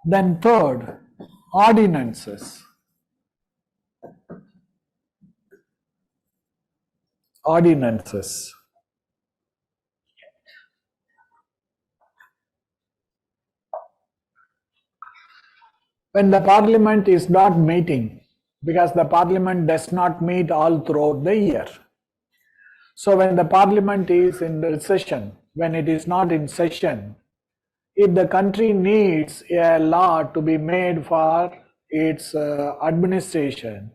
Then third, ordinances. Ordinances. When the parliament is not meeting, because the parliament does not meet all throughout the year. So when the parliament is in the session, when it is not in session, if the country needs a law to be made for its administration,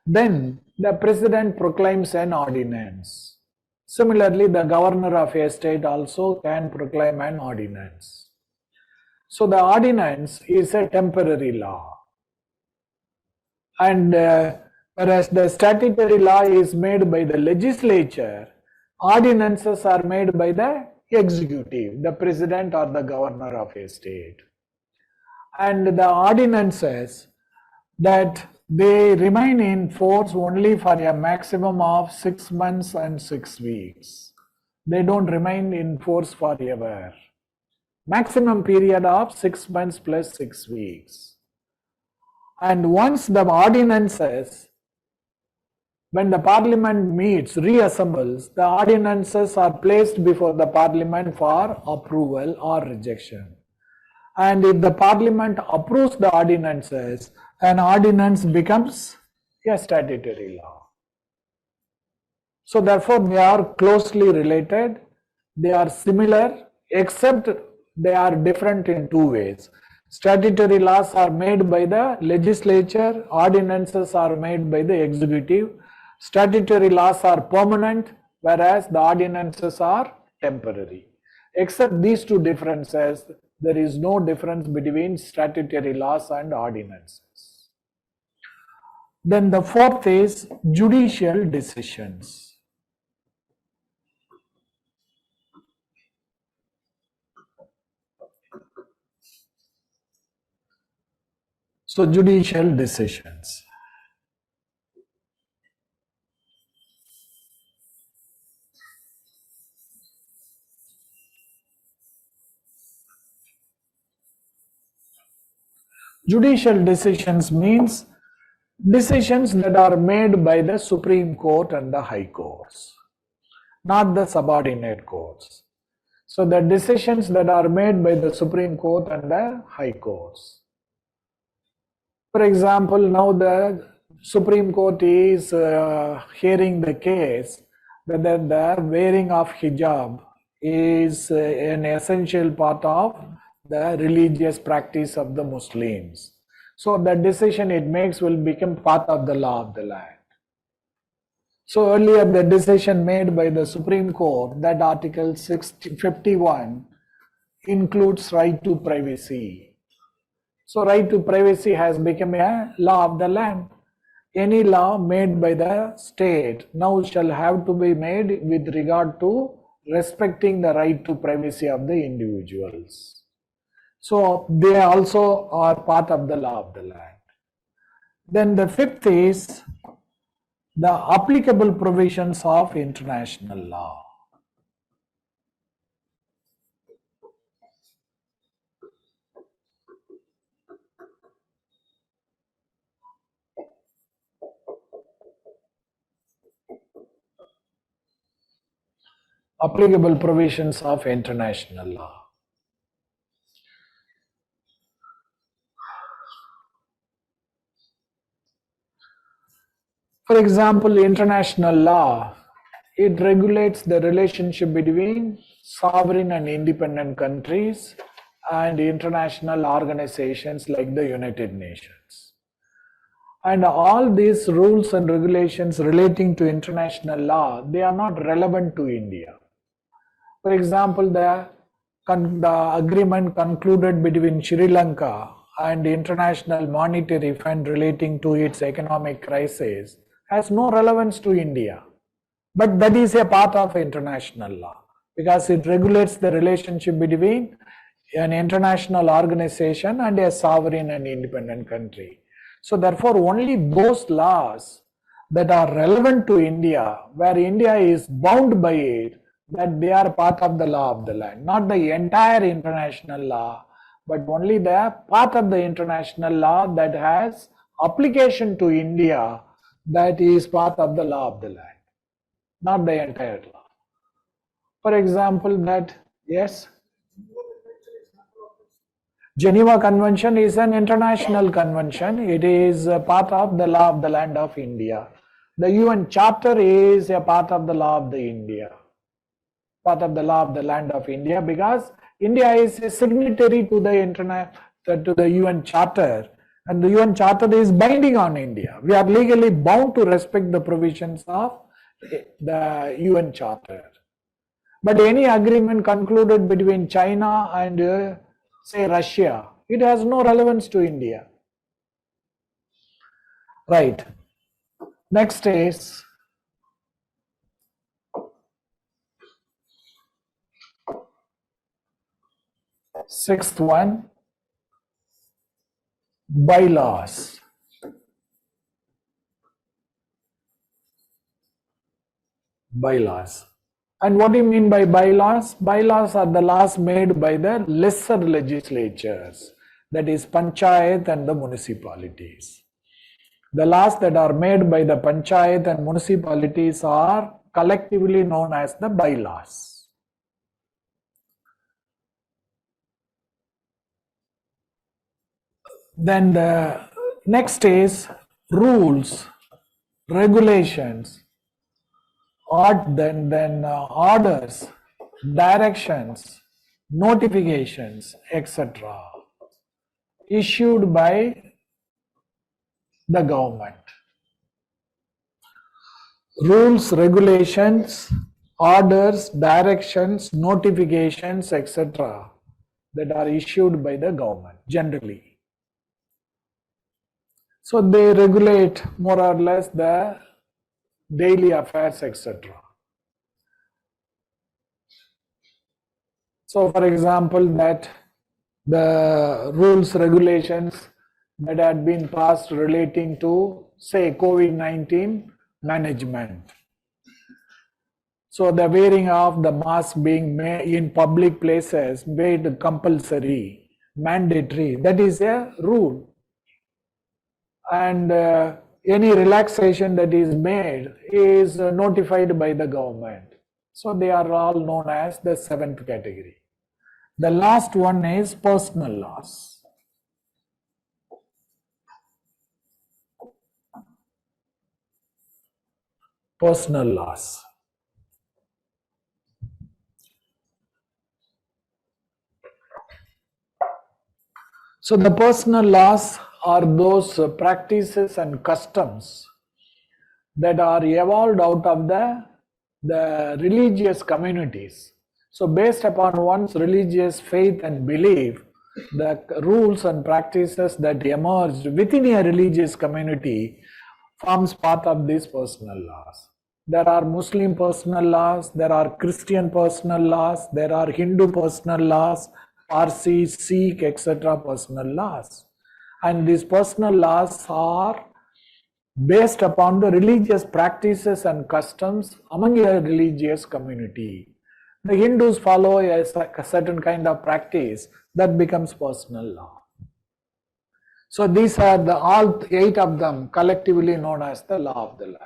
then the president proclaims an ordinance. Similarly, the governor of a state also can proclaim an ordinance. So the ordinance is a temporary law. And whereas the statutory law is made by the legislature, ordinances are made by the executive, the president or the governor of a state. And the ordinances that they remain in force only for a maximum of 6 months and 6 weeks. They don't remain in force forever. Maximum period of 6 months plus 6 weeks. And once the ordinances, when the parliament meets, reassembles, the ordinances are placed before the parliament for approval or rejection. And if the parliament approves the ordinances, an ordinance becomes a statutory law. So therefore they are closely related, they are similar, except they are different in two ways. Statutory laws are made by the legislature, ordinances are made by the executive. Statutory laws are permanent, whereas the ordinances are temporary. Except these two differences, there is no difference between statutory laws and ordinances. Then the fourth is judicial decisions. So judicial decisions. Judicial decisions means decisions that are made by the Supreme Court and the High Courts, not the subordinate courts. So the decisions that are made by the Supreme Court and the High Courts. For example, now the Supreme Court is hearing the case whether the wearing of hijab is an essential part of the religious practice of the Muslims. So the decision it makes will become part of the law of the land. So earlier the decision made by the Supreme Court that Article 51 includes right to privacy. So right to privacy has become a law of the land. Any law made by the state now shall have to be made with regard to respecting the right to privacy of the individuals. So they also are part of the law of the land. Then the fifth is the applicable provisions of international law. Applicable provisions of international law. For example, international law, it regulates the relationship between sovereign and independent countries and international organizations like the United Nations. And all these rules and regulations relating to international law, they are not relevant to India. For example, the agreement concluded between Sri Lanka and the International Monetary Fund relating to its economic crisis has no relevance to India. But that is a part of international law because it regulates the relationship between an international organization and a sovereign and independent country. So therefore, only those laws that are relevant to India, where India is bound by it, that they are part of the law of the land, not the entire international law, but only the part of the international law that has application to India, that is part of the law of the land, not the entire law. For example, that, yes, Geneva Convention is an international convention. It is a part of the law of the land of India. The UN Charter is a part of the law of the India, part of the law of the land of India, because India is a signatory to the UN Charter, and the UN Charter is binding on India. We are legally bound to respect the provisions of the UN Charter. But any agreement concluded between China and say Russia, it has no relevance to India. Right. Next is sixth one, bylaws. Bylaws. And what do you mean by bylaws? Bylaws are the laws made by the lesser legislatures, that is panchayat and the municipalities. The laws that are made by the panchayat and municipalities are collectively known as the bylaws. Then the next is rules, regulations, orders, directions, notifications, etc. issued by the government. Rules, regulations, orders, directions, notifications, etc. that are issued by the government generally. So they regulate more or less the daily affairs, etc. So for example, that the rules, regulations that had been passed relating to, say, COVID-19 management. So the wearing of the mask being made in public places made compulsory, mandatory, that is a rule. and any relaxation that is made is notified by the government. So they are all known as the seventh category. The last one is personal laws. Personal laws. So the personal laws are those practices and customs that are evolved out of the religious communities. So based upon one's religious faith and belief, the rules and practices that emerged within a religious community forms part of these personal laws. There are Muslim personal laws, there are Christian personal laws, there are Hindu personal laws, Parsi, Sikh, etc. personal laws. And these personal laws are based upon the religious practices and customs among a religious community. The Hindus follow a certain kind of practice that becomes personal law. So these are all 8 of them collectively known as the law of the land.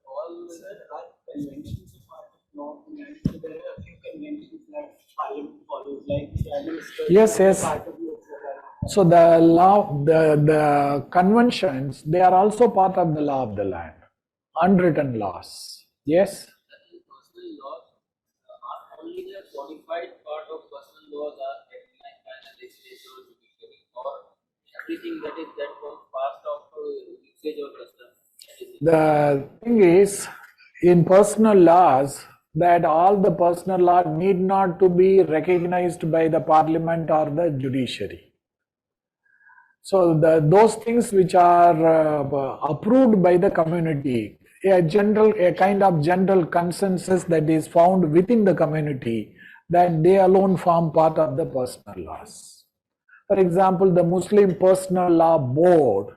All are conventions of part of law of the land. So there are a few conventions that Parliament follows, like the Prime Minister. Yes. Part of Lok Sabha. So the law, the conventions, they are also part of the law of the land, unwritten laws. Yes. Personal laws are only the codified part of personal laws are recognized by the legislature or judiciary, or everything that was passed of usage or custom. The thing is, in personal laws, that all the personal law need not to be recognized by the parliament or the judiciary. So those things which are approved by the community, a kind of general consensus that is found within the community, that they alone form part of the personal laws. For example, the Muslim Personal Law Board,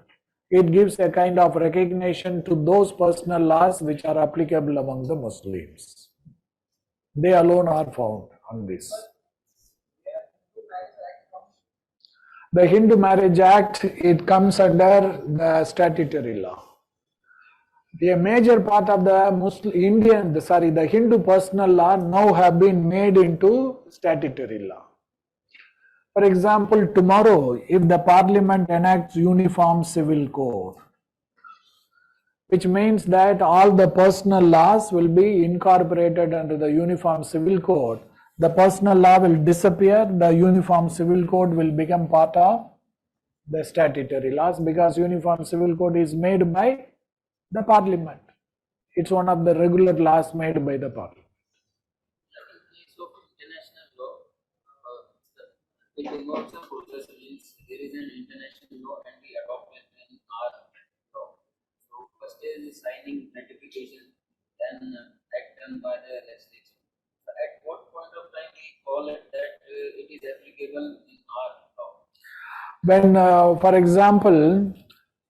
it gives a kind of recognition to those personal laws which are applicable among the Muslims. They alone are found on this. The Hindu Marriage Act, it comes under the statutory law. A major part of the Hindu personal law now have been made into statutory law. For example, tomorrow, if the parliament enacts uniform civil code, which means that all the personal laws will be incorporated under the uniform civil code, the personal law will disappear, the uniform civil code will become part of the statutory laws, because uniform civil code is made by the parliament. It's one of the regular laws made by the parliament. In case of international law, it involves a process means there is an international law and we adopt it in our law. So first is signing ratification, then act done by the legislature. So at what point of time we call it that it is applicable in our law? When, for example,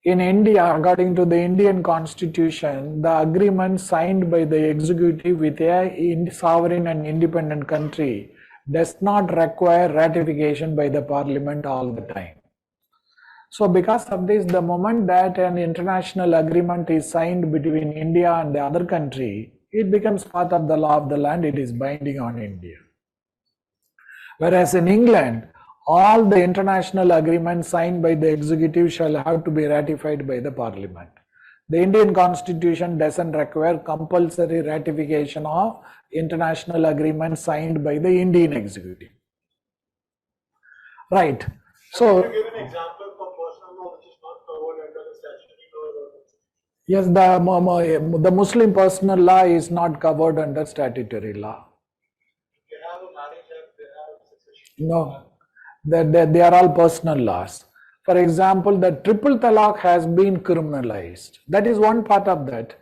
in India, according to the Indian Constitution, the agreement signed by the executive with a sovereign and independent country does not require ratification by the parliament all the time. So because of this, the moment that an international agreement is signed between India and the other country, it becomes part of the law of the land, it is binding on India. Whereas in England, all the international agreements signed by the executive shall have to be ratified by the parliament. The Indian Constitution doesn't require compulsory ratification of international agreements signed by the Indian executive. Right. So, Can you give an example for personal law which is not covered under the statutory law? yes, the Muslim personal law is not covered under statutory law. They have a marriage act, they have succession. No, they are all personal laws. For example, the triple talaq has been criminalized. That is one part of that.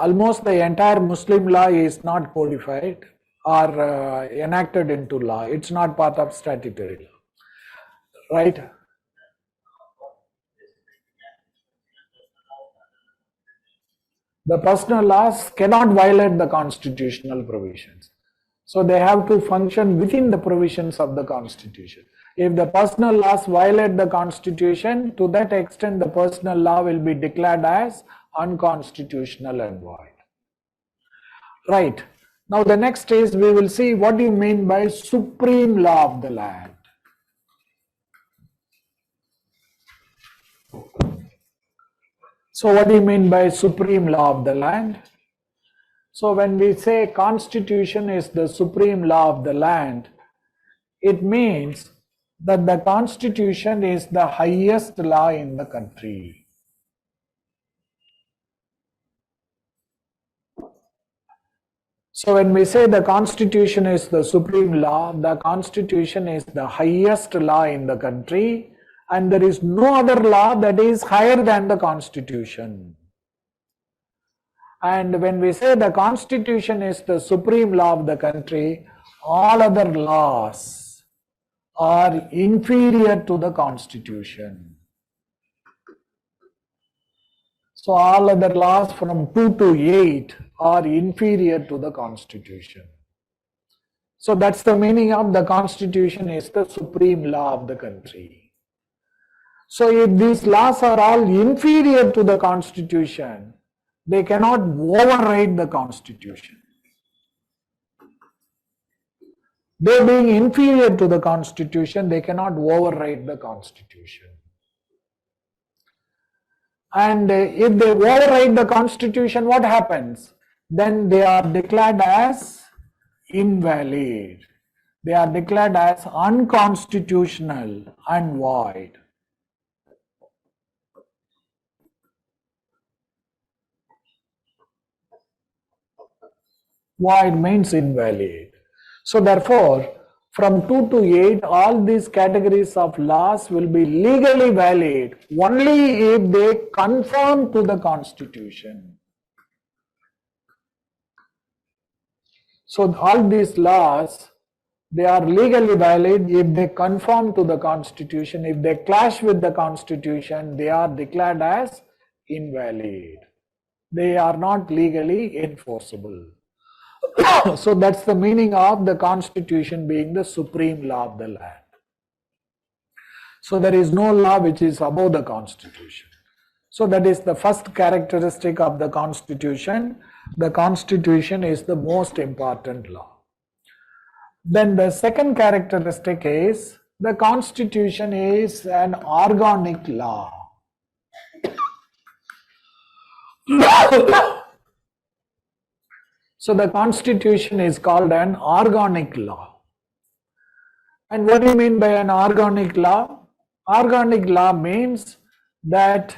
Almost the entire Muslim law is not codified or enacted into law. It's not part of statutory law, right? The personal laws cannot violate the constitutional provisions. So they have to function within the provisions of the Constitution. If the personal laws violate the Constitution, to that extent the personal law will be declared as unconstitutional and void. Right. Now the next is we will see what do you mean by supreme law of the land. So what do you mean by supreme law of the land? So when we say Constitution is the supreme law of the land, it means that the Constitution is the highest law in the country. So when we say the Constitution is the supreme law, the Constitution is the highest law in the country, and there is no other law that is higher than the Constitution. And when we say the Constitution is the supreme law of the country, all other laws are inferior to the Constitution. So all other laws from 2 to 8 are inferior to the Constitution. So that's the meaning of the Constitution is the supreme law of the country. So if these laws are all inferior to the Constitution, they cannot override the Constitution. They being inferior to the Constitution, they cannot override the Constitution. And if they override the Constitution, what happens? Then they are declared as invalid. They are declared as unconstitutional and void. Void means invalid. So therefore, from 2 to 8, all these categories of laws will be legally valid only if they conform to the Constitution. So all these laws, they are legally valid if they conform to the Constitution. If they clash with the Constitution, they are declared as invalid. They are not legally enforceable. So that's the meaning of the Constitution being the supreme law of the land. So there is no law which is above the Constitution. So that is the first characteristic of the Constitution. The Constitution is the most important law. Then the second characteristic is the Constitution is an organic law. So the Constitution is called an organic law. And what do you mean by an organic law? Organic law means that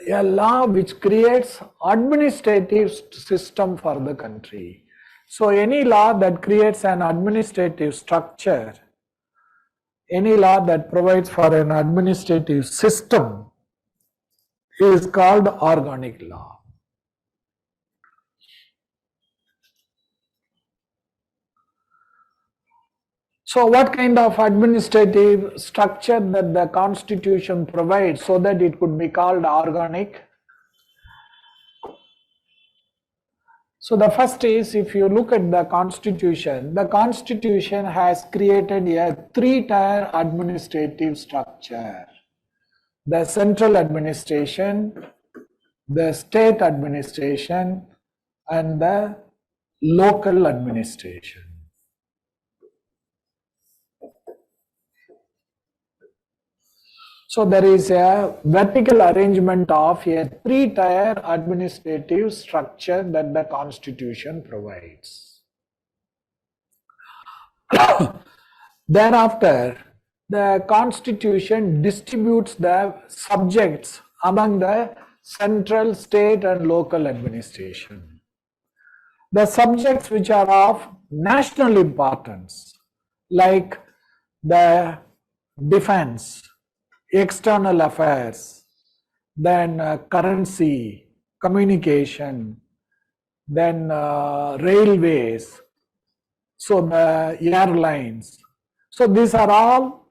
a law which creates administrative system for the country. So any law that creates an administrative structure, any law that provides for an administrative system is called organic law. So what kind of administrative structure that the Constitution provides so that it could be called organic? So the first is, if you look at the Constitution has created a 3-tier administrative structure. The central administration, the state administration, and the local administration. So there is a vertical arrangement of a 3-tier administrative structure that the Constitution provides. Thereafter, the Constitution distributes the subjects among the central, state and local administration. The subjects which are of national importance, like the defense, external affairs, then currency, communication, then railways, so the airlines. So these are all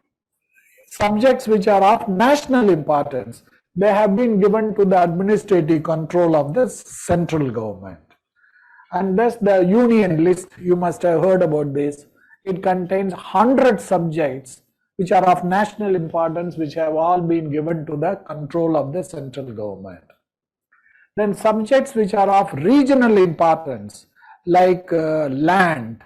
subjects which are of national importance. They have been given to the administrative control of the central government. And thus the union list, you must have heard about this. It contains 100 subjects which are of national importance, which have all been given to the control of the central government. Then subjects which are of regional importance, like land,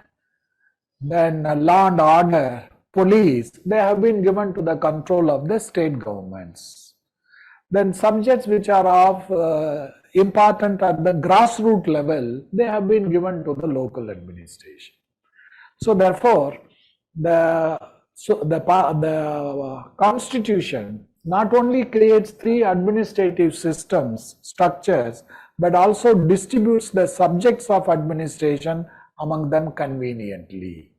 then law and order, police, they have been given to the control of the state governments. Then subjects which are of important at the grassroots level, they have been given to the local administration. So therefore, the constitution not only creates 3 administrative systems, structures, but also distributes the subjects of administration among them conveniently.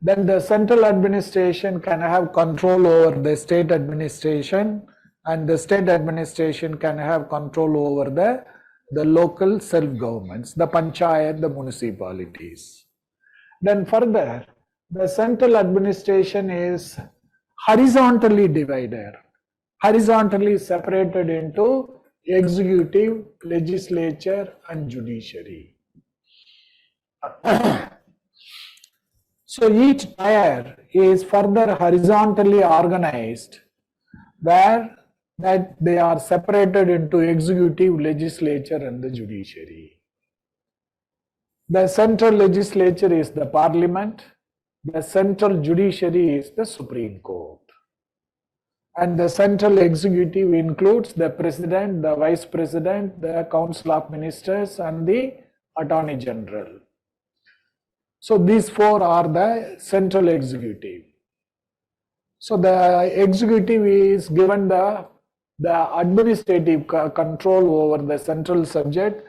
Then the central administration can have control over the state administration, and the state administration can have control over the local self-governments, the panchayat, the municipalities. Then further, the central administration is horizontally divided, horizontally separated into executive, legislature, and judiciary. So each tier is further horizontally organized, where that they are separated into executive, legislature, and the judiciary. The central legislature is the parliament, the central judiciary is the Supreme Court, and the central executive includes the president, the vice president, the council of ministers, and the attorney general. So these 4 are the central executive. So the executive is given the administrative control over the central subject.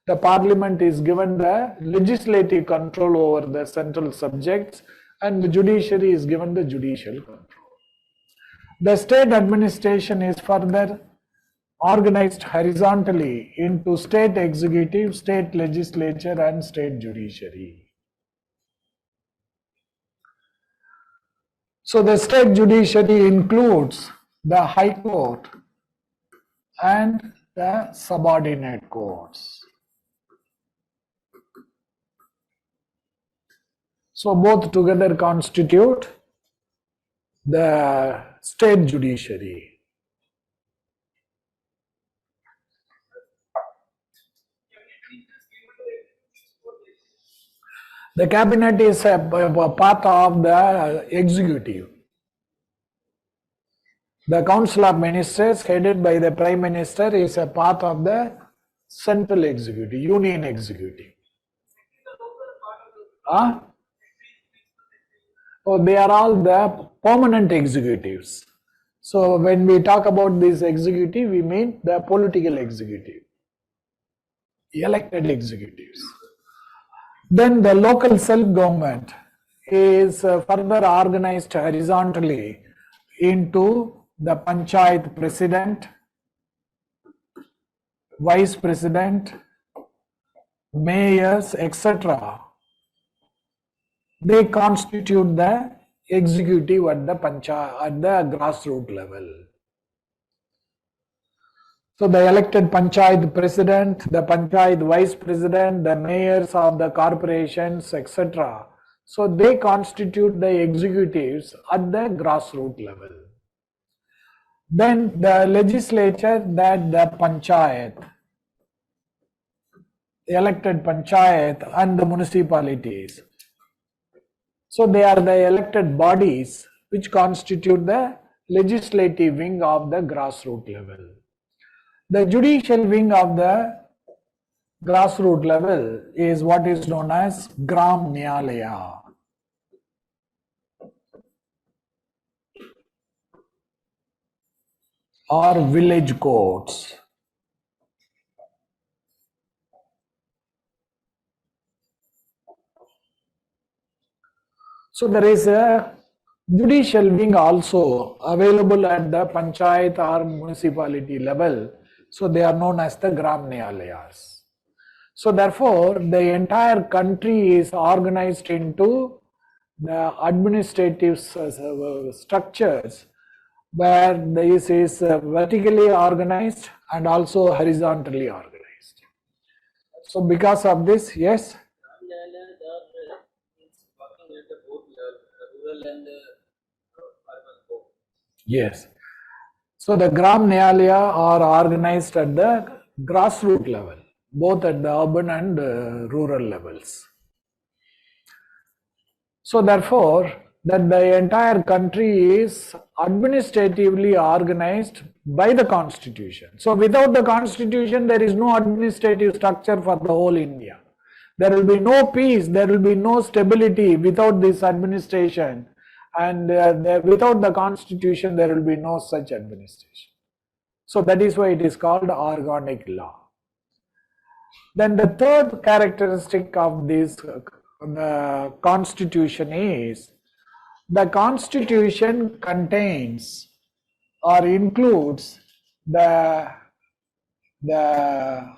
The parliament is given the legislative control over the central subjects, and the judiciary is given the judicial control. The state administration is further organized horizontally into state executive, state legislature, and state judiciary. So the state judiciary includes the High Court and the subordinate courts. So both together constitute the state judiciary. The cabinet is a part of the executive. The council of ministers headed by the prime minister is a part of the central executive, union executive. Oh, they are all the permanent executives. So when we talk about this executive, we mean the political executive, elected executives. Then the local self-government is further organized horizontally into the panchayat president, vice president, mayors, etc. They constitute the executive at the grassroots level. So the elected panchayat president, the panchayat vice president, the mayors of the corporations, etc. So they constitute the executives at the grassroots level. Then the legislature, that the panchayat, the elected panchayat, and the municipalities. So they are the elected bodies which constitute the legislative wing of the grassroots level. The judicial wing of the grassroots level is what is known as Gram Nyalaya. Or village courts. So there is a judicial wing also available at the panchayat or municipality level. So they are known as the Gram Nyalayas. So therefore, the entire country is organized into the administrative structures where this is vertically organized and also horizontally organized. So because of this, yes, Gram Nyayalayas are working at the both level, rural and urban both. yes. So the Gram Nyalaya are organized at the grassroots level, both at the urban and rural levels. So therefore, that the entire country is administratively organized by the constitution. So without the constitution, there is no administrative structure for the whole India. There will be no peace, there will be no stability without this administration, and without the constitution, there will be no such administration. So that is why it is called organic law. Then the third characteristic of this constitution is the constitution contains or includes the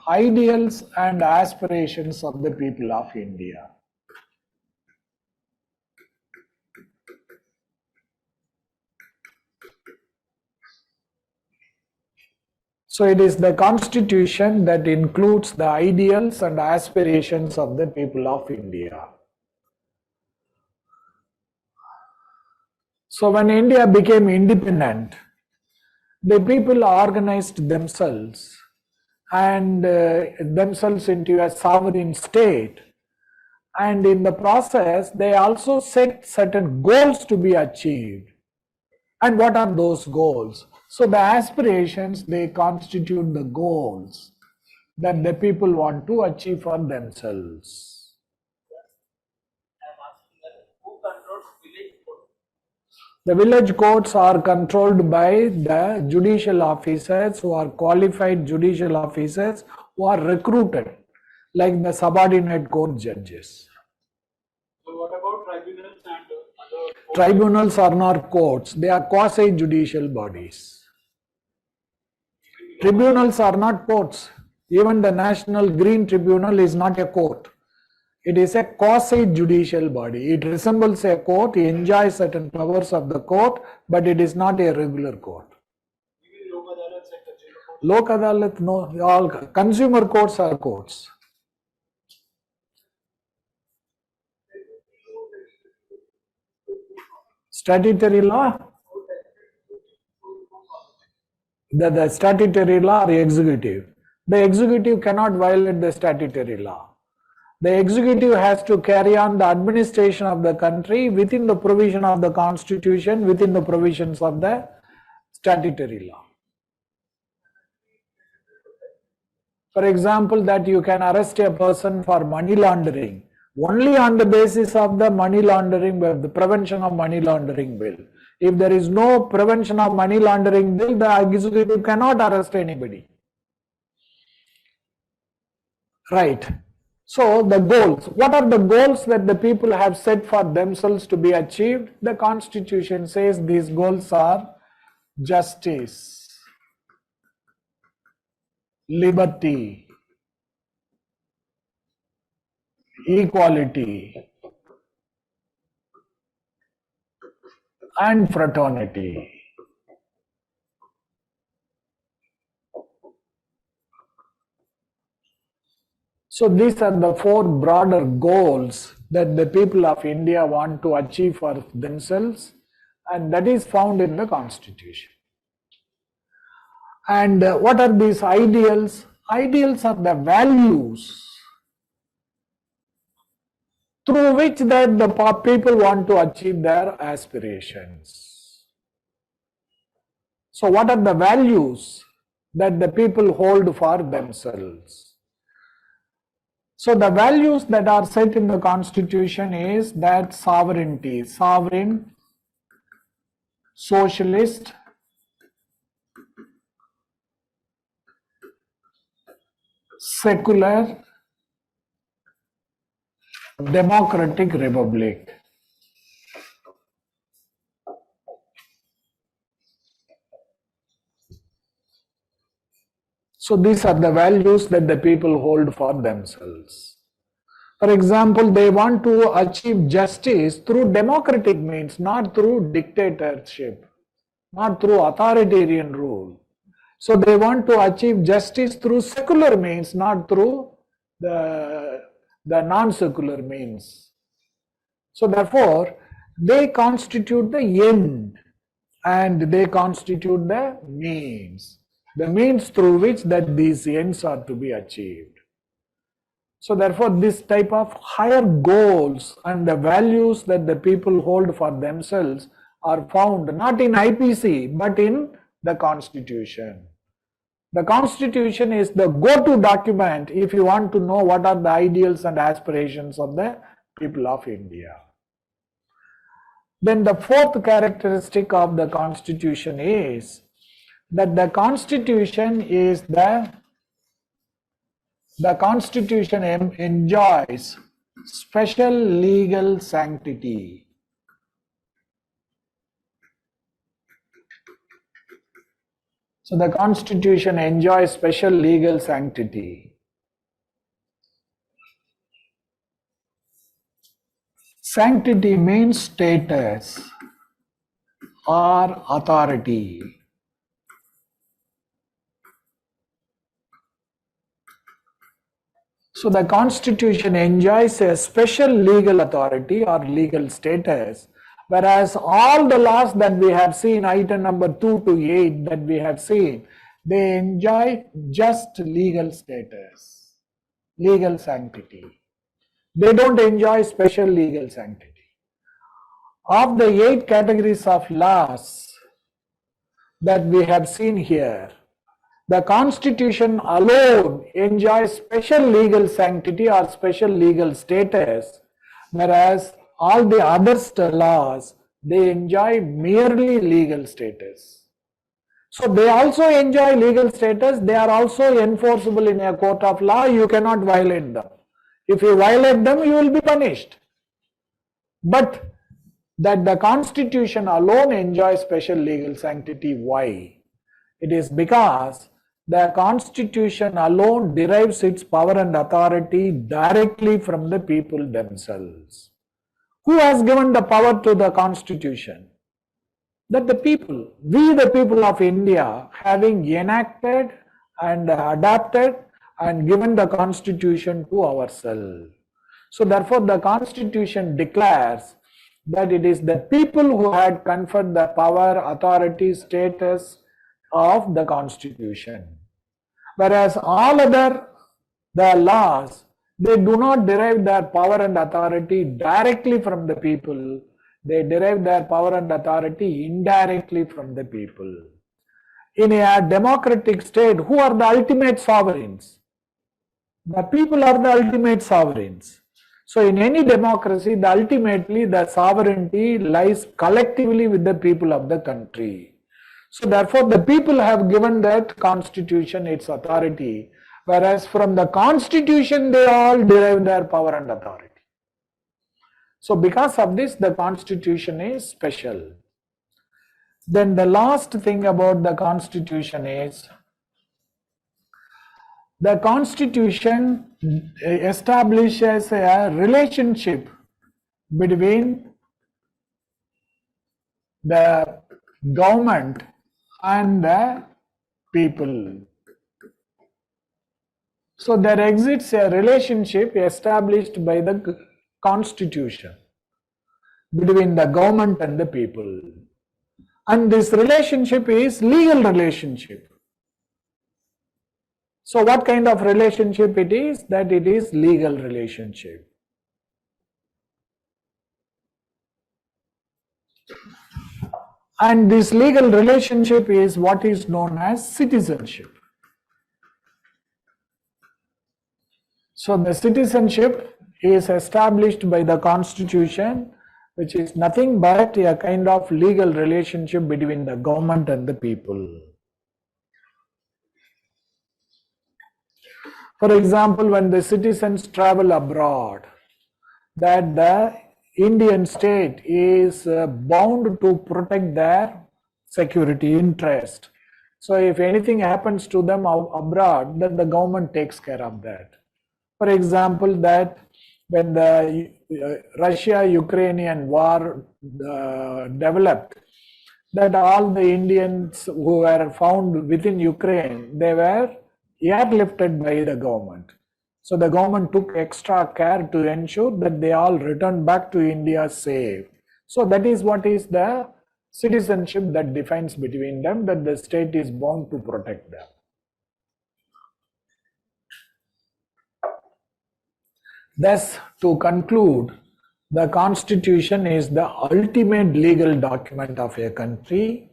ideals and aspirations of the people of India. So it is the constitution that includes the ideals and aspirations of the people of India. So when India became independent, the people organized themselves and themselves into a sovereign state, and in the process they also set certain goals to be achieved. And what are those goals? So the aspirations, they constitute the goals that the people want to achieve for themselves. I'm asking that who controls village court? The village courts are controlled by the judicial officers who are qualified judicial officers who are recruited, like the subordinate court judges. So what about tribunals and other courts? Tribunals are not courts, they are quasi-judicial bodies. Tribunals are not courts. Even the National Green Tribunal is not a court. It is a quasi-judicial body. It resembles a court, it enjoys certain powers of the court, but it is not a regular court. Even Lok Adalats and Consumer Court? Lok Adalat, no, all consumer courts are courts. Statutory law? The statutory law or executive. The executive cannot violate the statutory law. The executive has to carry on the administration of the country within the provision of the constitution, within the provisions of the statutory law. For example, that you can arrest a person for money laundering only on the basis of the money laundering bill, the prevention of money laundering bill. If there is no prevention of money laundering bill, the executive cannot arrest anybody. Right. So the goals, what are the goals that the people have set for themselves to be achieved? The constitution says these goals are justice, liberty, equality, and fraternity. So these are the four broader goals that the people of India want to achieve for themselves, and that is found in the constitution. And what are these ideals? Ideals are the values through which that the people want to achieve their aspirations. So what are the values that the people hold for themselves? So the values that are set in the constitution is that sovereignty, sovereign, socialist, secular, democratic republic. So these are the values that the people hold for themselves. For example, they want to achieve justice through democratic means, not through dictatorship, not through authoritarian rule. So they want to achieve justice through secular means, not through the non-secular means. So therefore, they constitute the end and they constitute the means through which that these ends are to be achieved. So therefore, this type of higher goals and the values that the people hold for themselves are found not in IPC but in the Constitution. The Constitution is the go-to document if you want to know what are the ideals and aspirations of the people of India. Then the fourth characteristic of the Constitution is that the Constitution enjoys special legal sanctity. So the Constitution enjoys special legal sanctity. Sanctity means status or authority. So the Constitution enjoys a special legal authority or legal status, whereas all the laws that we have seen, item number 2 to 8 that we have seen, they enjoy just legal status, legal sanctity. They don't enjoy special legal sanctity. Of the 8 categories of laws that we have seen here, the Constitution alone enjoys special legal sanctity or special legal status, whereas all the other laws, they enjoy merely legal status. So they also enjoy legal status, they are also enforceable in a court of law, you cannot violate them. If you violate them, you will be punished. But that the Constitution alone enjoys special legal sanctity, why? It is because the Constitution alone derives its power and authority directly from the people themselves. Who has given the power to the Constitution? That the people, we the people of India, having enacted and adapted and given the Constitution to ourselves. So therefore the Constitution declares that it is the people who had conferred the power, authority, status of the Constitution. Whereas all other the laws, they do not derive their power and authority directly from the people, they derive their power and authority indirectly from the people. In a democratic state, who are the ultimate sovereigns? The people are the ultimate sovereigns. So in any democracy, ultimately the sovereignty lies collectively with the people of the country. So therefore the people have given that Constitution its authority, whereas from the Constitution they all derive their power and authority. So because of this, the Constitution is special. Then the last thing about the Constitution is, the Constitution establishes a relationship between the government and the people. So there exists a relationship established by the Constitution between the government and the people. And this relationship is legal relationship. So what kind of relationship it is? That it is legal relationship. And this legal relationship is what is known as citizenship. So the citizenship is established by the Constitution, which is nothing but a kind of legal relationship between the government and the people. For example, when the citizens travel abroad, that the Indian state is bound to protect their security interest. So if anything happens to them abroad, then the government takes care of that. For example, that when the Russia-Ukrainian war developed, that all the Indians who were found within Ukraine, they were airlifted by the government. So the government took extra care to ensure that they all return back to India safe. So that is what is the citizenship that defines between them, that the state is bound to protect them. Thus, to conclude, the constitution is the ultimate legal document of a country,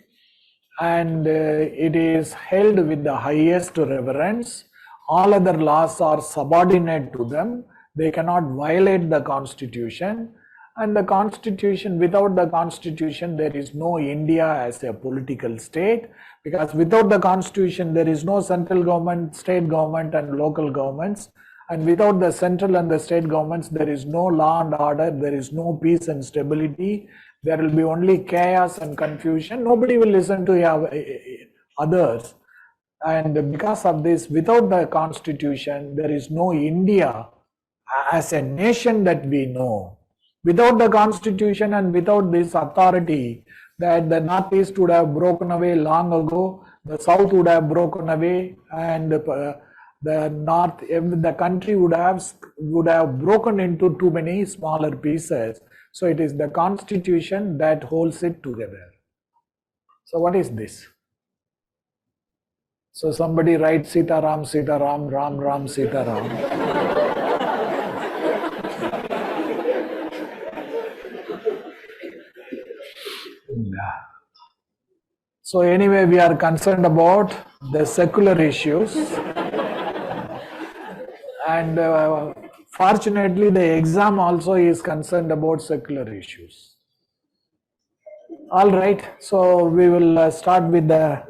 and it is held with the highest reverence. All other laws are subordinate to them. They cannot violate the constitution. And the constitution, without the constitution, there is no India as a political state, because without the constitution, there is no central government, state government, and local governments. And without the central and the state governments, there is no law and order, there is no peace and stability. There will be only chaos and confusion. Nobody will listen to others. And because of this, without the constitution, there is no India as a nation that we know. Without the constitution and without this authority, that the Northeast would have broken away long ago, the South would have broken away, and the North, the country would have broken into too many smaller pieces. So it is the constitution that holds it together. So what is this? So somebody writes Sita Ram, Sita Ram, Ram Ram, Sita Ram. So anyway, we are concerned about the secular issues, and fortunately the exam also is concerned about secular issues. All right, so we will start with the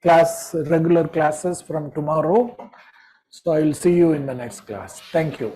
regular classes from tomorrow. So I will see you in the next class. Thank you.